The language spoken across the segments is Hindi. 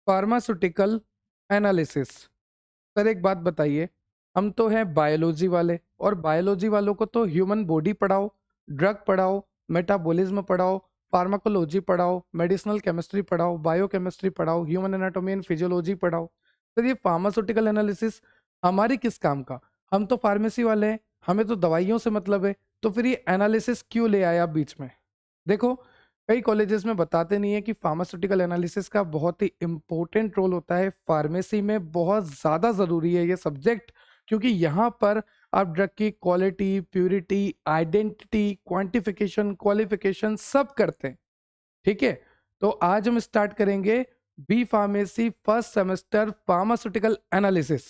Pharmaceutical analysis. सर एक बात बताइए, हम तो हैं बायोलॉजी वाले और बायोलॉजी वालों को तो ह्यूमन बॉडी पढ़ाओ, ड्रग पढ़ाओ, मेटाबॉलिज्म पढ़ाओ, फार्माकोलॉजी पढ़ाओ, मेडिसिनल केमिस्ट्री पढ़ाओ, बायोकेमिस्ट्री पढ़ाओ, ह्यूमन एनाटॉमी एंड फिजियोलॉजी पढ़ाओ। सर ये फार्मास्यूटिकल एनालिसिस हमारी किस काम का? हम तो फार्मेसी वाले हैं, हमें तो दवाइयों से मतलब है, तो फिर ये एनालिसिस क्यों ले आए आप बीच में? देखो, कई कॉलेजेस में बताते नहीं है कि फार्मास्यूटिकल एनालिसिस का बहुत ही इंपॉर्टेंट रोल होता है फार्मेसी में, बहुत ज़्यादा ज़रूरी है ये सब्जेक्ट, क्योंकि यहाँ पर आप ड्रग की quality, purity, identity, quantification, qualification सब करते हैं। ठीक है, तो आज हम स्टार्ट करेंगे B pharmacy first semester pharmaceutical analysis.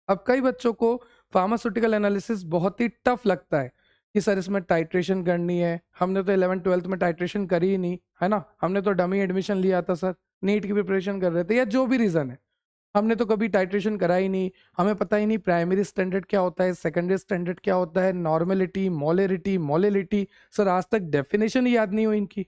अब कई बच्चों को फार्मास्यूटिकल एनालिसिस बहुत ही टफ लगता है कि सर इसमें टाइट्रेशन करनी है, हमने तो 11th-12th में टाइट्रेशन करी ही नहीं है ना, हमने तो डमी एडमिशन लिया था सर, नीट की प्रिपरेशन कर रहे थे, या जो भी रीज़न है, हमने तो कभी टाइट्रेशन करा ही नहीं, हमें पता ही नहीं प्राइमरी स्टैंडर्ड क्या होता है, सेकेंडरी स्टैंडर्ड क्या होता है, नॉर्मेलिटी, मोलेरिटी, सर आज तक डेफिनेशन ही याद नहीं हुई इनकी।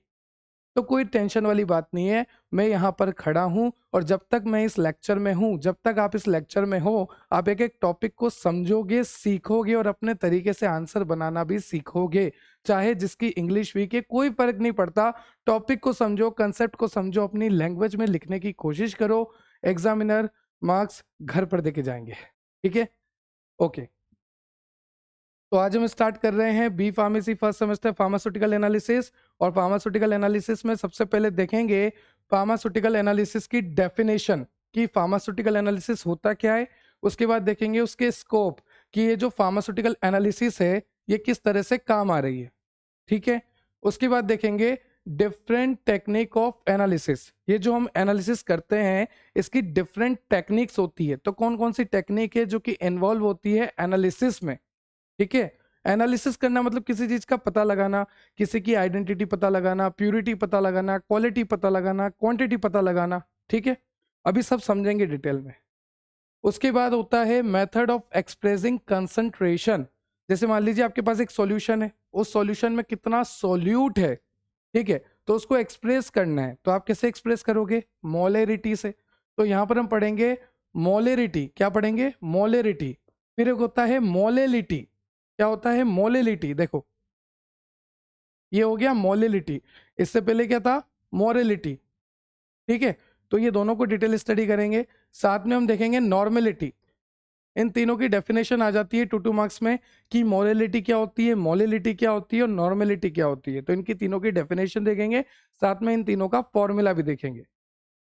तो कोई टेंशन वाली बात नहीं है, मैं यहाँ पर खड़ा हूँ और जब तक मैं इस लेक्चर में हूँ, जब तक आप इस लेक्चर में हो, आप एक एक टॉपिक को समझोगे, सीखोगे और अपने तरीके से आंसर बनाना भी सीखोगे। चाहे जिसकी इंग्लिश वीक है, कोई फर्क नहीं पड़ता, टॉपिक को समझो, कंसेप्ट को समझो, अपनी लैंग्वेज में लिखने की कोशिश करो, एग्जामिनर मार्क्स घर पर देके जाएंगे। ठीक है, ओके। तो आज हम स्टार्ट कर रहे हैं B pharmacy first semester pharmaceutical analysis, और फार्मास्यूटिकल एनालिसिस में सबसे पहले देखेंगे फार्मास्यूटिकल एनालिसिस की डेफिनेशन, कि फार्मास्यूटिकल एनालिसिस होता क्या है। उसके बाद देखेंगे उसके स्कोप, कि ये जो फार्मास्यूटिकल एनालिसिस है ये किस तरह से काम आ रही है। ठीक है, उसके बाद देखेंगे डिफरेंट टेक्निक ऑफ एनालिसिस, ये जो हम एनालिसिस करते हैं इसकी डिफरेंट टेक्निक्स होती है, तो कौन कौन सी टेक्निक है जो कि इन्वॉल्व होती है एनालिसिस में। ठीक है, एनालिसिस करना मतलब किसी चीज का पता लगाना, किसी की आइडेंटिटी पता लगाना, प्यूरिटी पता लगाना, क्वालिटी पता लगाना, क्वांटिटी पता लगाना। ठीक है, अभी सब समझेंगे डिटेल में। उसके बाद होता है मेथड ऑफ एक्सप्रेसिंग कंसंट्रेशन। जैसे मान लीजिए आपके पास एक सॉल्यूशन है, उस सॉल्यूशन में कितना सॉल्यूट है, ठीक है, तो उसको एक्सप्रेस करना है, तो आप कैसे एक्सप्रेस करोगे? मोलेरिटी से। तो यहां पर हम पढ़ेंगे मोलेरिटी। क्या पढ़ेंगे? मोलेरिटी। फिर एक होता है मोलेलिटी। क्या होता है मोलेलिटी? देखो, ये हो गया मोलेलिटी, इससे पहले क्या था? मोरेलिटी। ठीक है, तो ये दोनों को डिटेल स्टडी करेंगे। साथ में हम देखेंगे नॉर्मेलिटी। इन तीनों की डेफिनेशन आ जाती है 2 मार्क्स में, कि मोरेलिटी क्या होती है, मोलेलिटी क्या होती है और नॉर्मेलिटी क्या होती है, तो इनकी तीनों की डेफिनेशन देखेंगे, साथ में इन तीनों का फॉर्मूला भी देखेंगे।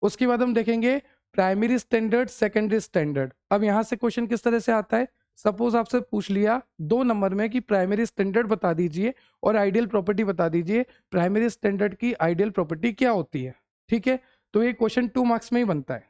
उसके बाद हम देखेंगे प्राइमरी स्टैंडर्ड, सेकेंडरी स्टैंडर्ड। अब यहां से क्वेश्चन किस तरह से आता है? सपोज आपसे पूछ लिया 2 नंबर में कि प्राइमरी स्टैंडर्ड बता दीजिए और आइडियल प्रॉपर्टी बता दीजिए, प्राइमरी स्टैंडर्ड की आइडियल प्रॉपर्टी क्या होती है। ठीक है, तो ये क्वेश्चन 2 मार्क्स में ही बनता है।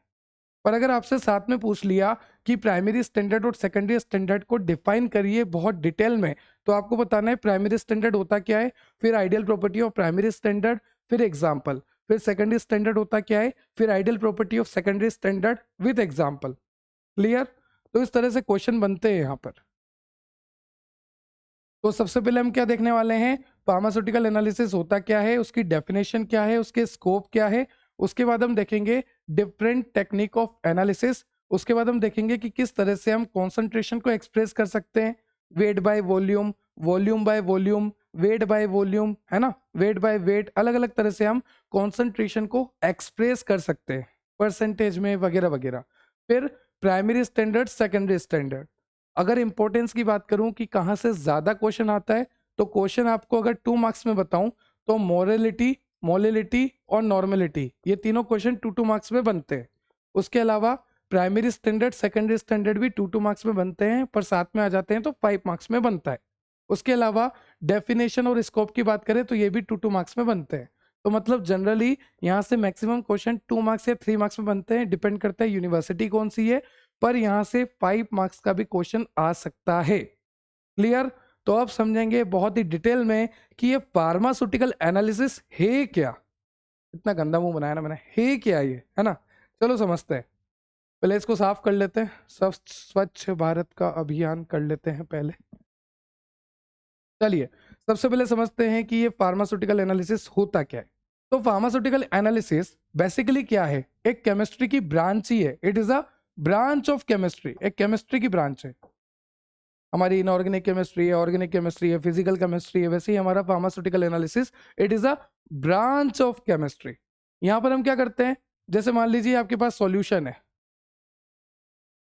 पर अगर आपसे साथ में पूछ लिया कि प्राइमरी स्टैंडर्ड और सेकेंडरी स्टैंडर्ड को डिफाइन करिए बहुत डिटेल में, तो आपको बताना है प्राइमरी स्टैंडर्ड होता क्या है, फिर ideal property of primary standard, फिर एग्जाम्पल, फिर सेकेंडरी स्टैंडर्ड होता क्या है, फिर ideal property of secondary standard with example. Clear? तो इस तरह से क्वेश्चन बनते हैं यहाँ पर। तो सबसे पहले हम क्या देखने वाले हैं? फार्मास्यूटिकल एनालिसिस होता क्या है, उसकी डेफिनेशन क्या है, उसके स्कोप क्या है। उसके बाद हम देखेंगे डिफरेंट टेक्निक ऑफ एनालिसिस। उसके बाद हम देखेंगे कि किस तरह से हम कॉन्सेंट्रेशन को एक्सप्रेस कर सकते हैं, weight by volume, volume by volume, weight by volume, है ना, वेट बाय वेट, अलग अलग तरह से हम कॉन्सेंट्रेशन को एक्सप्रेस कर सकते हैं परसेंटेज में वगैरह वगैरह। फिर प्राइमरी स्टैंडर्ड, सेकेंडरी स्टैंडर्ड। अगर इंपॉर्टेंस की बात करूं कि कहां से ज्यादा क्वेश्चन आता है, तो क्वेश्चन आपको अगर 2 मार्क्स में बताऊं तो मोरेलिटी, मोलेलिटी और नॉर्मेलिटी, ये तीनों क्वेश्चन 2 मार्क्स में बनते हैं। उसके अलावा प्राइमरी स्टैंडर्ड, सेकेंडरी स्टैंडर्ड भी 2 मार्क्स में बनते हैं, पर साथ में आ जाते हैं तो 5 मार्क्स में बनता है। उसके अलावा डेफिनेशन और स्कोप की बात करें तो ये भी 2 मार्क्स में बनते हैं। तो मतलब जनरली यहाँ से मैक्सिमम क्वेश्चन 2 मार्क्स या 3 मार्क्स में बनते हैं, डिपेंड करता है यूनिवर्सिटी कौन सी है, पर यहां से 5 मार्क्स का भी क्वेश्चन आ सकता है। क्लियर? तो अब समझेंगे बहुत ही डिटेल में कि ये फार्मास्यूटिकल एनालिसिस है क्या। इतना गंदा मुंह बनाया ना मैंने, है क्या ये, है ना। चलो समझते हैं, पहले इसको साफ कर लेते हैं, सब स्वच्छ भारत का अभियान कर लेते हैं पहले। चलिए, सबसे पहले समझते हैं कि ये फार्मास्यूटिकल एनालिसिस होता क्या है। तो फार्मास्यूटिकल एनालिसिस बेसिकली क्या है, एक केमिस्ट्री की ब्रांच ही है, it is a branch of chemistry, एक केमिस्ट्री की ब्रांच है। हमारी इनऑर्गेनिक केमिस्ट्री है, ऑर्गेनिक केमिस्ट्री है, फिजिकल केमिस्ट्री है, वैसे ही हमारा pharmaceutical analysis it is a branch of chemistry. यहाँ पर हम क्या करते हैं, जैसे मान लीजिए आपके पास सॉल्यूशन है,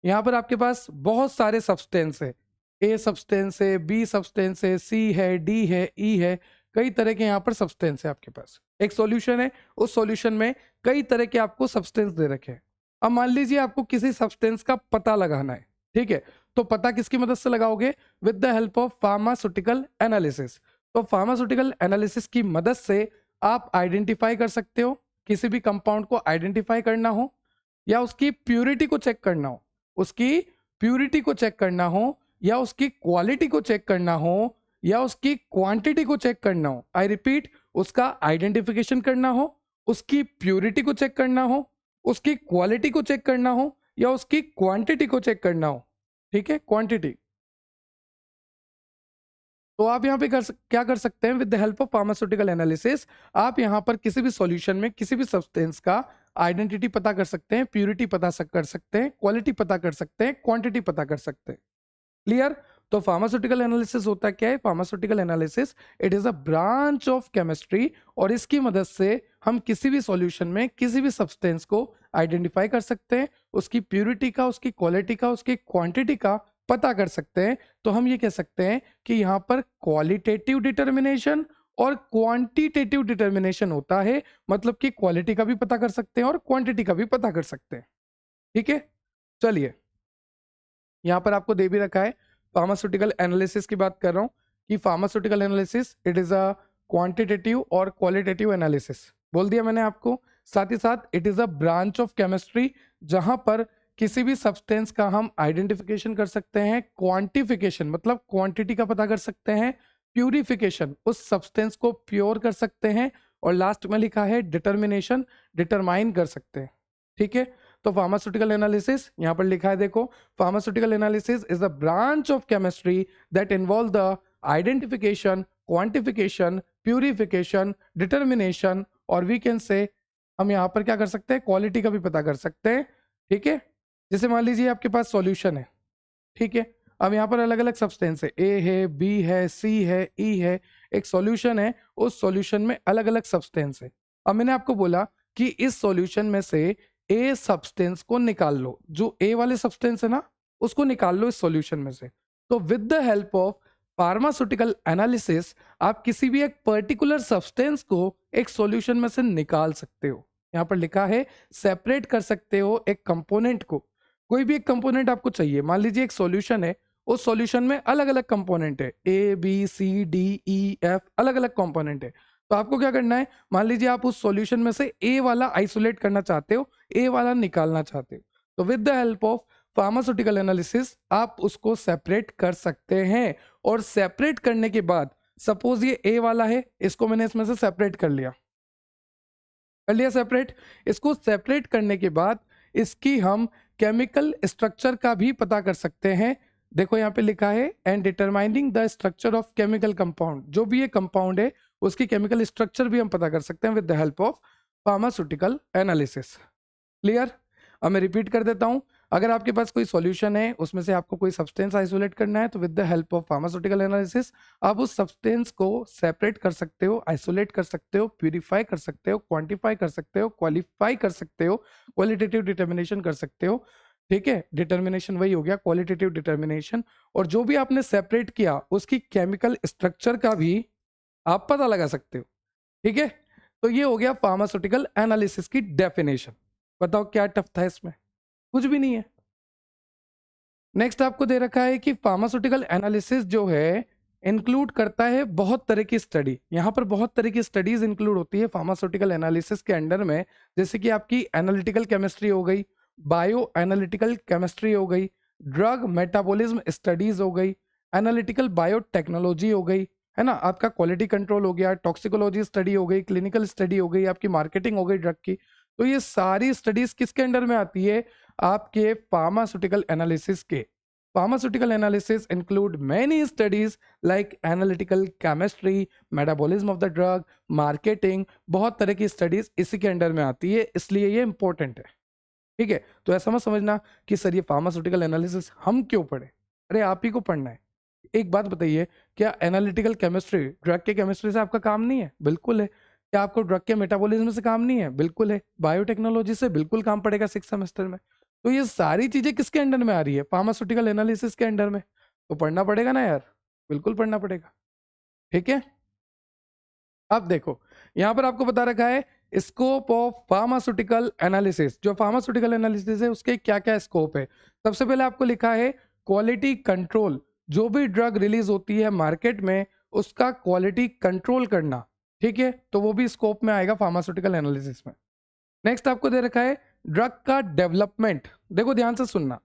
यहाँ पर आपके पास बहुत सारे सब्सटेंस है, ए सब्सटेंस है, बी सब्सटेंस है, सी है, डी है, ई है, कई तरह के यहाँ पर सब्सटेंस है आपके पास। एक सॉल्यूशन है, उस सॉल्यूशन में कई तरह के आपको सब्सटेंस दे रखे हैं। अब मान लीजिए आपको किसी सब्सटेंस का पता लगाना है, ठीक है, तो पता किसकी मदद से लगाओगे, with the help of pharmaceutical analysis. तो फार्मास्यूटिकल एनालिसिस की मदद से आप आइडेंटिफाई कर सकते हो, किसी भी कंपाउंड को आइडेंटिफाई करना हो या उसकी प्यूरिटी को चेक करना हो, उसकी प्यूरिटी को चेक करना हो या उसकी क्वालिटी को चेक करना हो या उसकी क्वांटिटी को चेक करना हो, आई रिपीट, उसका आइडेंटिफिकेशन करना हो, उसकी प्यूरिटी को चेक करना हो, उसकी क्वालिटी को चेक करना हो या उसकी क्वांटिटी को चेक करना हो, ठीक है, क्वांटिटी। तो आप यहाँ पे क्या कर सकते हैं, with the help of pharmaceutical analysis आप यहाँ पर किसी भी सॉल्यूशन में किसी भी सब्सटेंस का आइडेंटिटी पता कर सकते हैं, प्यूरिटी कर सकते हैं, क्वालिटी पता कर सकते हैं, क्वांटिटी पता कर सकते हैं। क्लियर? तो फार्मास्यूटिकल एनालिसिस होता क्या है, pharmaceutical analysis it is a branch of chemistry, और इसकी मदद से हम किसी भी सॉल्यूशन में किसी भी सब्सटेंस को आइडेंटिफाई कर सकते हैं, उसकी प्यूरिटी का, उसकी क्वालिटी का, उसकी क्वांटिटी का पता कर सकते हैं। तो हम ये कह सकते हैं कि यहाँ पर क्वालिटेटिव डिटर्मिनेशन और क्वांटिटेटिव डिटर्मिनेशन होता है, मतलब कि क्वालिटी का भी पता कर सकते हैं और क्वांटिटी का भी पता कर सकते हैं। ठीक है, चलिए यहाँ पर आपको दे भी रखा है, फार्मास्यूटिकल एनालिसिस की बात कर रहा हूँ कि pharmaceutical analysis it is a quantitative और क्वालिटेटिव एनालिसिस, बोल दिया मैंने आपको। साथ ही साथ it is a branch of chemistry जहां पर किसी भी सब्सटेंस का हम आइडेंटिफिकेशन कर सकते हैं, क्वांटिफिकेशन मतलब क्वांटिटी का पता कर सकते हैं, प्यूरिफिकेशन उस सब्सटेंस को प्योर कर सकते हैं, और लास्ट में लिखा है डिटर्मिनेशन, डिटरमाइन कर सकते हैं। ठीक है, तो फार्मास्यूटिकल एनालिसिस यहाँ पर लिखा है, देखो, pharmaceutical analysis is the branch of chemistry that involve the identification, quantification, purification, determination, और वी कैन से हम यहाँ पर क्या कर सकते हैं, क्वालिटी का भी पता कर सकते हैं। ठीक है, जैसे मान लीजिए आपके पास सॉल्यूशन है, ठीक है, अब यहाँ पर अलग अलग सब्सटेंस है, ए है, बी है, सी है, ई है, एक सॉल्यूशन है, उस सॉल्यूशन में अलग अलग सब्सटेंस है। अब मैंने आपको बोला कि इस सॉल्यूशन में से ए सब्सटेंस को निकाल लो, जो ए वाले सब्सटेंस है ना उसको निकाल लो इस सॉल्यूशन में से। तो with the help of pharmaceutical analysis आप किसी भी एक पर्टिकुलर सब्सटेंस को एक सॉल्यूशन में से निकाल सकते हो। यहाँ पर लिखा है सेपरेट कर सकते हो एक कंपोनेंट को, कोई भी एक कंपोनेंट आपको चाहिए, मान लीजिए एक सॉल्यूशन है, उस सॉल्यूशन में अलग अलग कंपोनेंट है, A B C D E F, अलग अलग कंपोनेंट है। तो आपको क्या करना है, मान लीजिए आप उस सॉल्यूशन में से ए वाला आइसोलेट करना चाहते हो, ए वाला निकालना चाहते हो, तो with the help of pharmaceutical analysis आप उसको सेपरेट कर सकते हैं। और सेपरेट करने के बाद सपोज ये ए वाला है, इसको मैंने इसमें से सेपरेट कर लिया सेपरेट। इसको सेपरेट करने के बाद इसकी हम केमिकल स्ट्रक्चर का भी पता कर सकते हैं। देखो यहाँ पे लिखा है and determining the structure of chemical compound, जो भी ये कंपाउंड है उसकी केमिकल स्ट्रक्चर भी हम पता कर सकते हैं with the help of pharmaceutical analysis. Clear? अब मैं रिपीट कर देता हूं, अगर आपके पास कोई सॉल्यूशन है, उसमें से आपको कोई सब्सटेंस आइसोलेट करना है, तो with the help of pharmaceutical analysis आप उस सब्सटेंस को सेपरेट कर सकते हो, आइसोलेट कर सकते हो, प्यूरिफाई कर सकते हो, क्वांटिफाई कर सकते हो, क्वालिफाई कर सकते हो, क्वालिटेटिव डिटर्मिनेशन कर सकते हो। ठीक है, डिटर्मिनेशन वही हो गया क्वालिटेटिव डिटर्मिनेशन, और जो भी आपने सेपरेट किया उसकी केमिकल स्ट्रक्चर का भी आप पता लगा सकते हो। ठीक है, तो ये हो गया फार्मास्यूटिकल एनालिसिस की डेफिनेशन। बताओ क्या टफ था इसमें? कुछ भी नहीं है। नेक्स्ट आपको दे रखा है कि फार्मास्यूटिकल एनालिसिस जो है इंक्लूड करता है बहुत तरह की स्टडी। यहाँ पर बहुत तरह की स्टडीज इंक्लूड होती है फार्मास्यूटिकल एनालिसिस के अंडर में, जैसे कि आपकी एनालिटिकल केमिस्ट्री हो गई, बायो एनालिटिकल केमिस्ट्री हो गई, ड्रग मेटाबॉलिज्म स्टडीज हो गई, एनालिटिकल बायोटेक्नोलॉजी हो गई, है ना, आपका क्वालिटी कंट्रोल हो गया, टॉक्सिकोलॉजी स्टडी हो गई, क्लिनिकल स्टडी हो गई, आपकी मार्केटिंग हो गई ड्रग की। तो ये सारी स्टडीज किसके अंडर में आती है? आपके फार्मास्यूटिकल एनालिसिस के। Pharmaceutical analysis include many studies like analytical chemistry, metabolism of the drug, marketing, बहुत तरह की स्टडीज इसी के अंडर में आती है, इसलिए ये इंपॉर्टेंट है। ठीक है, तो ऐसा मत समझना कि सर ये फार्मास्यूटिकल एनालिसिस हम क्यों पढ़े। अरे आप ही को पढ़ना है। एक बात बताइए, क्या एनालिटिकल केमिस्ट्री ड्रग के केमिस्ट्री से आपका काम नहीं है? बिल्कुल है। क्या आपको ड्रग के मेटाबॉलिज्म से काम नहीं है? बिल्कुल है। बायोटेक्नोलॉजी से बिल्कुल काम पड़ेगा 6 सेमेस्टर में। तो ये सारी चीजें किसके अंडर में आ रही है? फार्मास्यूटिकल एनालिसिस के अंडर में। तो पढ़ना पड़ेगा ना यार, बिल्कुल पढ़ना पड़ेगा। ठीक है, अब देखो यहां पर आपको बता रखा है स्कोप ऑफ फार्मास्यूटिकल एनालिसिस। जो फार्मास्यूटिकल एनालिसिस है उसके क्या क्या स्कोप है। सबसे पहले आपको लिखा है क्वालिटी कंट्रोल। जो भी ड्रग रिलीज होती है मार्केट में उसका क्वालिटी कंट्रोल करना। ठीक है, तो वो भी स्कोप में आएगा फार्मास्यूटिकल एनालिसिस में। नेक्स्ट आपको दे रखा है ड्रग का डेवलपमेंट। देखो ध्यान से सुनना,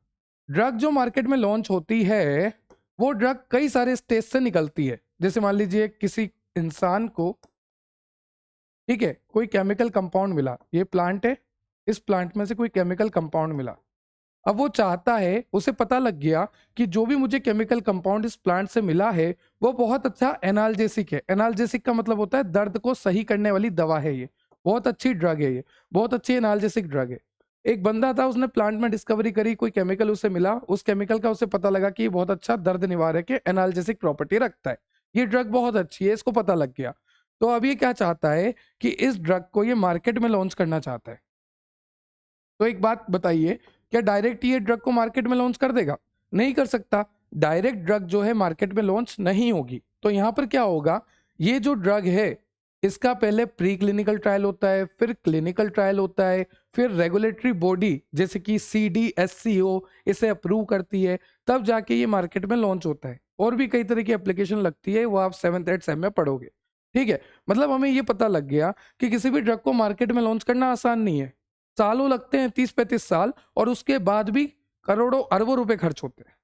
ड्रग जो मार्केट में लॉन्च होती है वो ड्रग कई सारे स्टेज से निकलती है। जैसे मान लीजिए किसी इंसान को, ठीक है, कोई केमिकल कंपाउंड मिला, ये प्लांट है, इस प्लांट में से कोई केमिकल कंपाउंड मिला। अब वो चाहता है, उसे पता लग गया कि जो भी मुझे केमिकल कंपाउंड इस प्लांट से मिला है वो बहुत अच्छा एनाल्जेसिक है। एनाल्जेसिक का मतलब होता है दर्द को सही करने वाली दवा है। ये बहुत अच्छी ड्रग है, ये बहुत अच्छी एनाल्जेसिक ड्रग है। एक बंदा था, उसने प्लांट में डिस्कवरी करी, कोई केमिकल उसे मिला, उस केमिकल का उसे पता लगा कि ये बहुत अच्छा दर्द निवारक है, एनाल्जेसिक प्रॉपर्टी रखता है, ये ड्रग बहुत अच्छी है, इसको पता लग गया। तो अब ये क्या चाहता है कि इस ड्रग को ये मार्केट में लॉन्च करना चाहता है। तो एक बात बताइए, क्या डायरेक्ट ये ड्रग को मार्केट में लॉन्च कर देगा? नहीं कर सकता। डायरेक्ट ड्रग जो है मार्केट में लॉन्च नहीं होगी। तो यहां पर क्या होगा, ये जो ड्रग है इसका पहले प्री क्लिनिकल ट्रायल होता है, फिर क्लिनिकल ट्रायल होता है, फिर रेगुलेटरी बॉडी जैसे कि CDSCO इसे अप्रूव करती है, तब जाके ये मार्केट में लॉन्च होता है। और भी कई तरह की एप्लीकेशन लगती है, वो आप 7th 8th सेम में पढ़ोगे। ठीक है, मतलब हमें ये पता लग गया कि किसी भी ड्रग को मार्केट में लॉन्च करना आसान नहीं है। सालों लगते हैं, 30-35 साल, और उसके बाद भी करोड़ों अरबों रुपए खर्च होते हैं।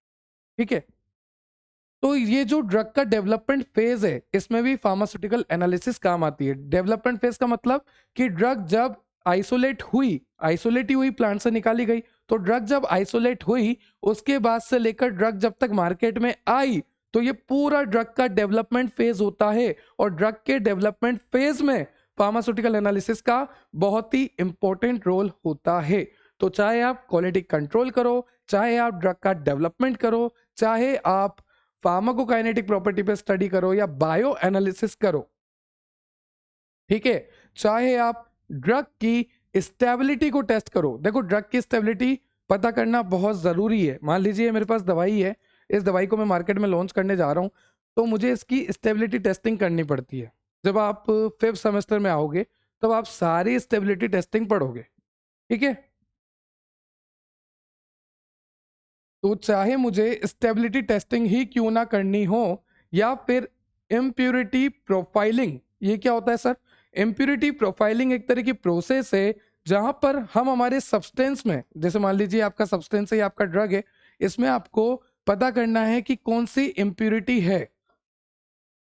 ठीक है, तो ये जो ड्रग का डेवलपमेंट फेज है इसमें भी फार्मास्यूटिकल एनालिसिस काम आती है। डेवलपमेंट फेज का मतलब कि ड्रग जब आइसोलेट ही हुई, प्लांट से निकाली गई, तो ड्रग जब आइसोलेट हुई उसके बाद से लेकर ड्रग जब तक मार्केट में आई, तो ये पूरा ड्रग का डेवलपमेंट फेज होता है। और ड्रग के डेवलपमेंट फेज में फार्मास्यूटिकल एनालिसिस का बहुत ही इंपॉर्टेंट रोल होता है। तो चाहे आप क्वालिटी कंट्रोल करो, चाहे आप ड्रग का डेवलपमेंट करो, चाहे आप फार्माकोकाइनेटिक प्रॉपर्टी पे स्टडी करो या बायो एनालिसिस करो, ठीक है, चाहे आप ड्रग की स्टेबिलिटी को टेस्ट करो। देखो ड्रग की स्टेबिलिटी पता करना बहुत जरूरी है। मान लीजिए मेरे पास दवाई है, इस दवाई को मैं मार्केट में लॉन्च करने जा रहा हूं, तो मुझे इसकी स्टेबिलिटी टेस्टिंग करनी पड़ती है। जब आप 5th सेमेस्टर में आओगे तब आप सारी स्टेबिलिटी टेस्टिंग पढ़ोगे। ठीक है, तो चाहे मुझे स्टेबिलिटी टेस्टिंग ही क्यों ना करनी हो, या फिर इम्प्योरिटी प्रोफाइलिंग। ये क्या होता है सर? इम्प्योरिटी प्रोफाइलिंग एक तरह की प्रोसेस है जहां पर हम हमारे सब्सटेंस में, जैसे मान लीजिए आपका सब्सटेंस है, आपका ड्रग है, इसमें आपको पता करना है कि कौन सी इम्प्योरिटी है।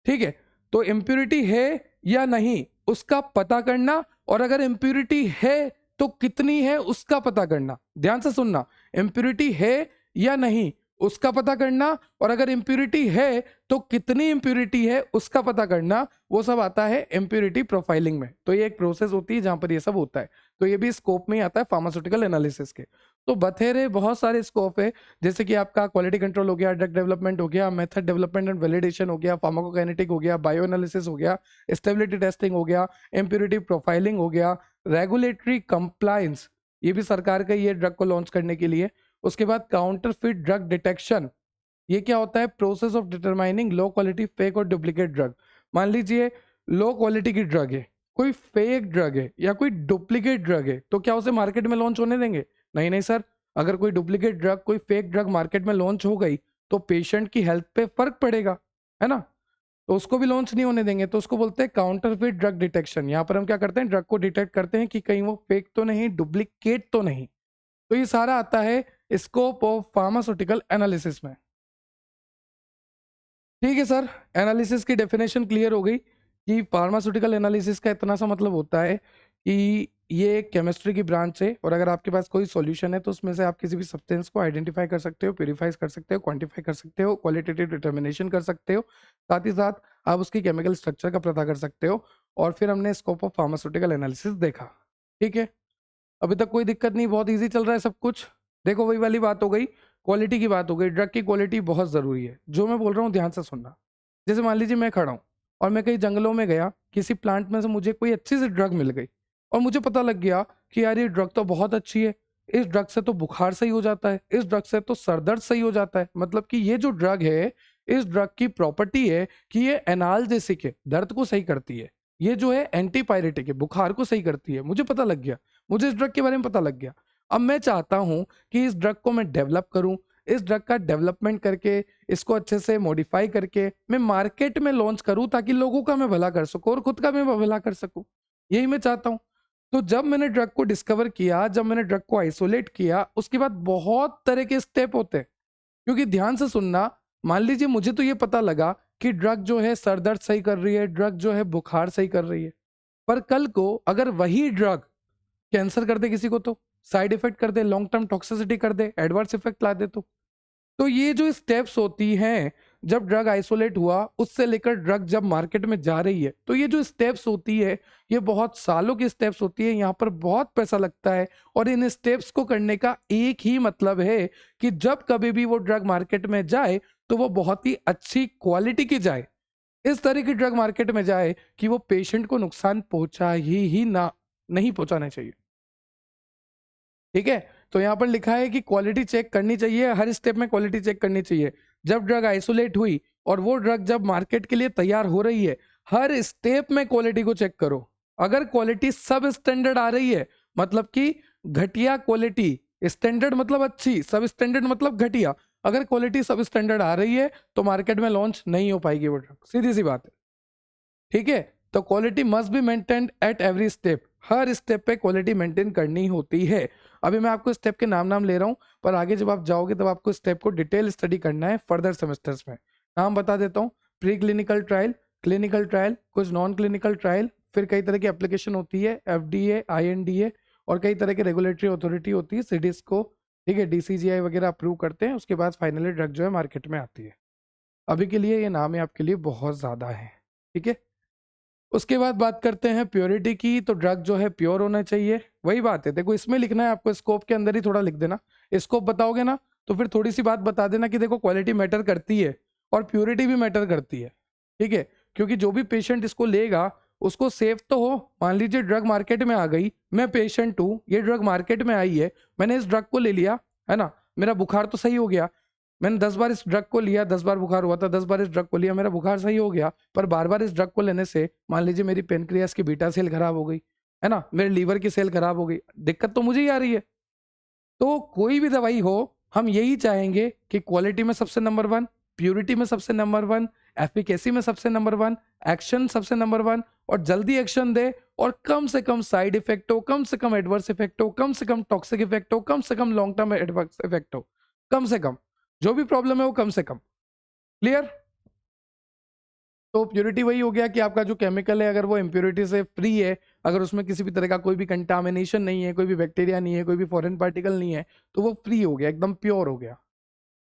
ठीक है, तो इम्प्योरिटी है या नहीं उसका पता करना, और अगर इम्प्योरिटी है तो कितनी है उसका पता करना। ध्यान से सुनना, इम्प्योरिटी है या नहीं उसका पता करना, और अगर इम्प्योरिटी है तो कितनी इम्प्योरिटी है उसका पता करना, वो सब आता है इम्प्योरिटी प्रोफाइलिंग में। तो ये एक प्रोसेस होती है जहां पर ये सब होता है। तो ये भी स्कोप में ही आता है फार्मास्यूटिकल एनालिसिस के। तो बथेरे बहुत सारे स्कोप है, जैसे कि आपका क्वालिटी कंट्रोल हो गया, ड्रग डेवलपमेंट हो गया, मेथड डेवलपमेंट एंड वैलिडेशन हो गया, फार्माकोकाइनेटिक हो गया, बायो एनालिसिस हो गया, स्टेबिलिटी टेस्टिंग हो गया, इम्प्योरिटी प्रोफाइलिंग हो गया, रेगुलेटरी कंप्लायंस, ये भी सरकार का ही है ड्रग को लॉन्च करने के लिए। उसके बाद काउंटरफिट ड्रग डिटेक्शन, ये क्या होता है? Process of determining low quality fake और डुप्लीकेट ड्रग। मान लीजिए लो क्वालिटी की ड्रग है, कोई फेक ड्रग है या कोई डुप्लीकेट ड्रग है, तो क्या उसे मार्केट में लॉन्च होने देंगे? नहीं नहीं सर। अगर कोई डुप्लीकेट ड्रग, कोई फेक ड्रग मार्केट में लॉन्च हो गई तो पेशेंट की हेल्थ पे फर्क पड़ेगा, है ना? तो उसको भी लॉन्च नहीं होने देंगे। तो उसको बोलते हैं काउंटरफिट ड्रग डिटेक्शन। यहाँ पर हम क्या करते हैं, ड्रग को डिटेक्ट करते हैं कि कहीं वो फेक तो नहीं, डुप्लीकेट तो नहीं। तो ये सारा आता है स्कोप ऑफ फार्मास्यूटिकल एनालिसिस में। ठीक है सर, एनालिसिस की डेफिनेशन क्लियर हो गई कि फार्मास्यूटिकल एनालिसिस का इतना सा मतलब होता है कि ये एक केमिस्ट्री की ब्रांच है, और अगर आपके पास कोई सॉल्यूशन है तो उसमें से आप किसी भी सब्सटेंस को आइडेंटिफाई कर सकते हो, प्यूरिफाई कर सकते हो, क्वांटिफाई कर सकते हो, क्वालिटेटिव डिटर्मिनेशन कर सकते हो, साथ ही साथ आप उसकी केमिकल स्ट्रक्चर का पता कर सकते हो। और फिर हमने स्कोप ऑफ फार्मास्यूटिकल एनालिसिस देखा। ठीक है, अभी तक कोई दिक्कत नहीं, बहुत ईजी चल रहा है सब कुछ। देखो वही वाली बात हो गई, क्वालिटी की बात हो गई। ड्रग की क्वालिटी बहुत ज़रूरी है, जो मैं बोल रहा हूँ ध्यान से सुनना। जैसे मान लीजिए मैं खड़ा हूँ और मैं कहीं जंगलों में गया, किसी प्लांट में से मुझे कोई अच्छी सी ड्रग मिल गई और मुझे पता लग गया कि यार ये ड्रग तो बहुत अच्छी है, इस ड्रग से तो बुखार सही हो जाता है, इस ड्रग से तो सर दर्द सही हो जाता है, मतलब कि ये जो ड्रग है, इस ड्रग की प्रॉपर्टी है कि ये एनाल्जेसिक है, दर्द को सही करती है, ये जो है एंटीपायरेटिक है, बुखार को सही करती है। मुझे पता लग गया, मुझे इस ड्रग के बारे में पता लग गया। अब मैं चाहता हूं कि इस ड्रग को मैं डेवलप करूं, इस ड्रग का डेवलपमेंट करके इसको अच्छे से मॉडिफाई करके मैं मार्केट में लॉन्च करूं, ताकि लोगों का मैं भला कर सकूं और खुद का मैं भला कर सकूं। यही मैं चाहता हूं। तो जब मैंने ड्रग को डिस्कवर किया, जब मैंने ड्रग को आइसोलेट किया, उसके बाद बहुत तरह के स्टेप होते हैं। क्योंकि ध्यान से सुनना, मान लीजिए मुझे तो ये पता लगा कि ड्रग जो है सर दर्द सही कर रही है, ड्रग जो है बुखार सही कर रही है, पर कल को अगर वही ड्रग कैंसर कर दे किसी को, तो साइड इफेक्ट कर दे, लॉन्ग टर्म टॉक्सिसिटी कर दे, एडवर्स इफेक्ट ला दे, तो ये जो स्टेप्स होती हैं, जब ड्रग आइसोलेट हुआ उससे लेकर ड्रग जब मार्केट में जा रही है, तो ये जो स्टेप्स होती है, ये बहुत सालों की स्टेप्स होती है, यहाँ पर बहुत पैसा लगता है। और इन स्टेप्स को करने का एक ही मतलब है कि जब कभी भी वो ड्रग मार्केट में जाए तो वो बहुत ही अच्छी क्वालिटी की जाए, इस तरह की ड्रग मार्केट में जाए कि वो पेशेंट को नुकसान पहुंचा ही ना, नहीं पहुंचाना चाहिए। ठीक है, तो यहां पर लिखा है कि क्वालिटी चेक करनी चाहिए, हर स्टेप में क्वालिटी चेक करनी चाहिए। जब ड्रग आइसोलेट हुई और वो ड्रग जब मार्केट के लिए तैयार हो रही है, हर स्टेप में क्वालिटी को चेक करो। अगर क्वालिटी सब स्टैंडर्ड आ रही है, मतलब कि घटिया क्वालिटी, स्टैंडर्ड मतलब अच्छी, सब स्टैंडर्ड मतलब घटिया, अगर क्वालिटी सब स्टैंडर्ड आ रही है तो मार्केट में लॉन्च नहीं हो पाएगी वो ड्रग, सीधी सी बात है। ठीक है, तो quality must be maintained at every step, her step पे क्वालिटी मेंटेन करनी होती है। अभी मैं आपको स्टेप के नाम ले रहा हूं, पर आगे जब आप जाओगे तब आपको स्टेप को डिटेल स्टडी करना है फर्दर सेमेस्टर्स में। नाम बता देता हूँ, pre clinical trial, clinical trial, कुछ नॉन क्लिनिकल ट्रायल, फिर कई तरह की एप्लीकेशन होती है, एफडीए, आईएनडीए, और कई तरह की रेगुलेटरी अथॉरिटी होती है, सीडीएस को, ठीक है, डीसीजीआई वगैरह अप्रूव करते हैं, उसके बाद फाइनली ड्रग जो है मार्केट में आती है। अभी के लिए ये नाम है आपके लिए बहुत ज़्यादा है। ठीक है, उसके बाद बात करते हैं प्योरिटी की। तो ड्रग जो है प्योर होना चाहिए, वही बात है। देखो इसमें लिखना है आपको, स्कोप के अंदर ही थोड़ा लिख देना। स्कोप बताओगे ना तो फिर थोड़ी सी बात बता देना कि देखो क्वालिटी मैटर करती है और प्योरिटी भी मैटर करती है। ठीक है, क्योंकि जो भी पेशेंट इसको लेगा उसको सेफ तो हो। मान लीजिए ड्रग मार्केट में आ गई, मैं पेशेंट हूँ, ये ड्रग मार्केट में आई है, मैंने इस ड्रग को ले लिया, है ना, मेरा बुखार तो सही हो गया, मैंने 10 बार इस ड्रग को लिया, 10 बार बुखार हुआ था, 10 बार इस ड्रग को लिया, मेरा बुखार सही हो गया, पर बार बार इस ड्रग को लेने से मान लीजिए मेरी पेनक्रियास की बीटा सेल खराब हो गई, है ना, मेरे लीवर की सेल खराब हो गई, दिक्कत तो मुझे ही आ रही है। तो कोई भी दवाई हो, हम यही चाहेंगे कि क्वालिटी में सबसे नंबर वन, प्यूरिटी में सबसे नंबर वन, एफिकेसी में सबसे नंबर वन, एक्शन सबसे नंबर वन, और जल्दी एक्शन दे, और कम से कम साइड इफेक्ट हो, कम से कम एडवर्स इफेक्ट हो, कम से कम टॉक्सिक इफेक्ट हो, कम से कम लॉन्ग टर्म एडवर्स इफेक्ट हो, कम से कम जो भी प्रॉब्लम है वो कम से कम। क्लियर? तो प्योरिटी वही हो गया कि आपका जो केमिकल है अगर वो इम्प्योरिटी से फ्री है, अगर उसमें किसी भी तरह का कोई भी कंटामिनेशन नहीं है, कोई भी बैक्टीरिया नहीं है, कोई भी फॉरेन पार्टिकल नहीं है, तो वो फ्री हो गया, एकदम प्योर हो गया।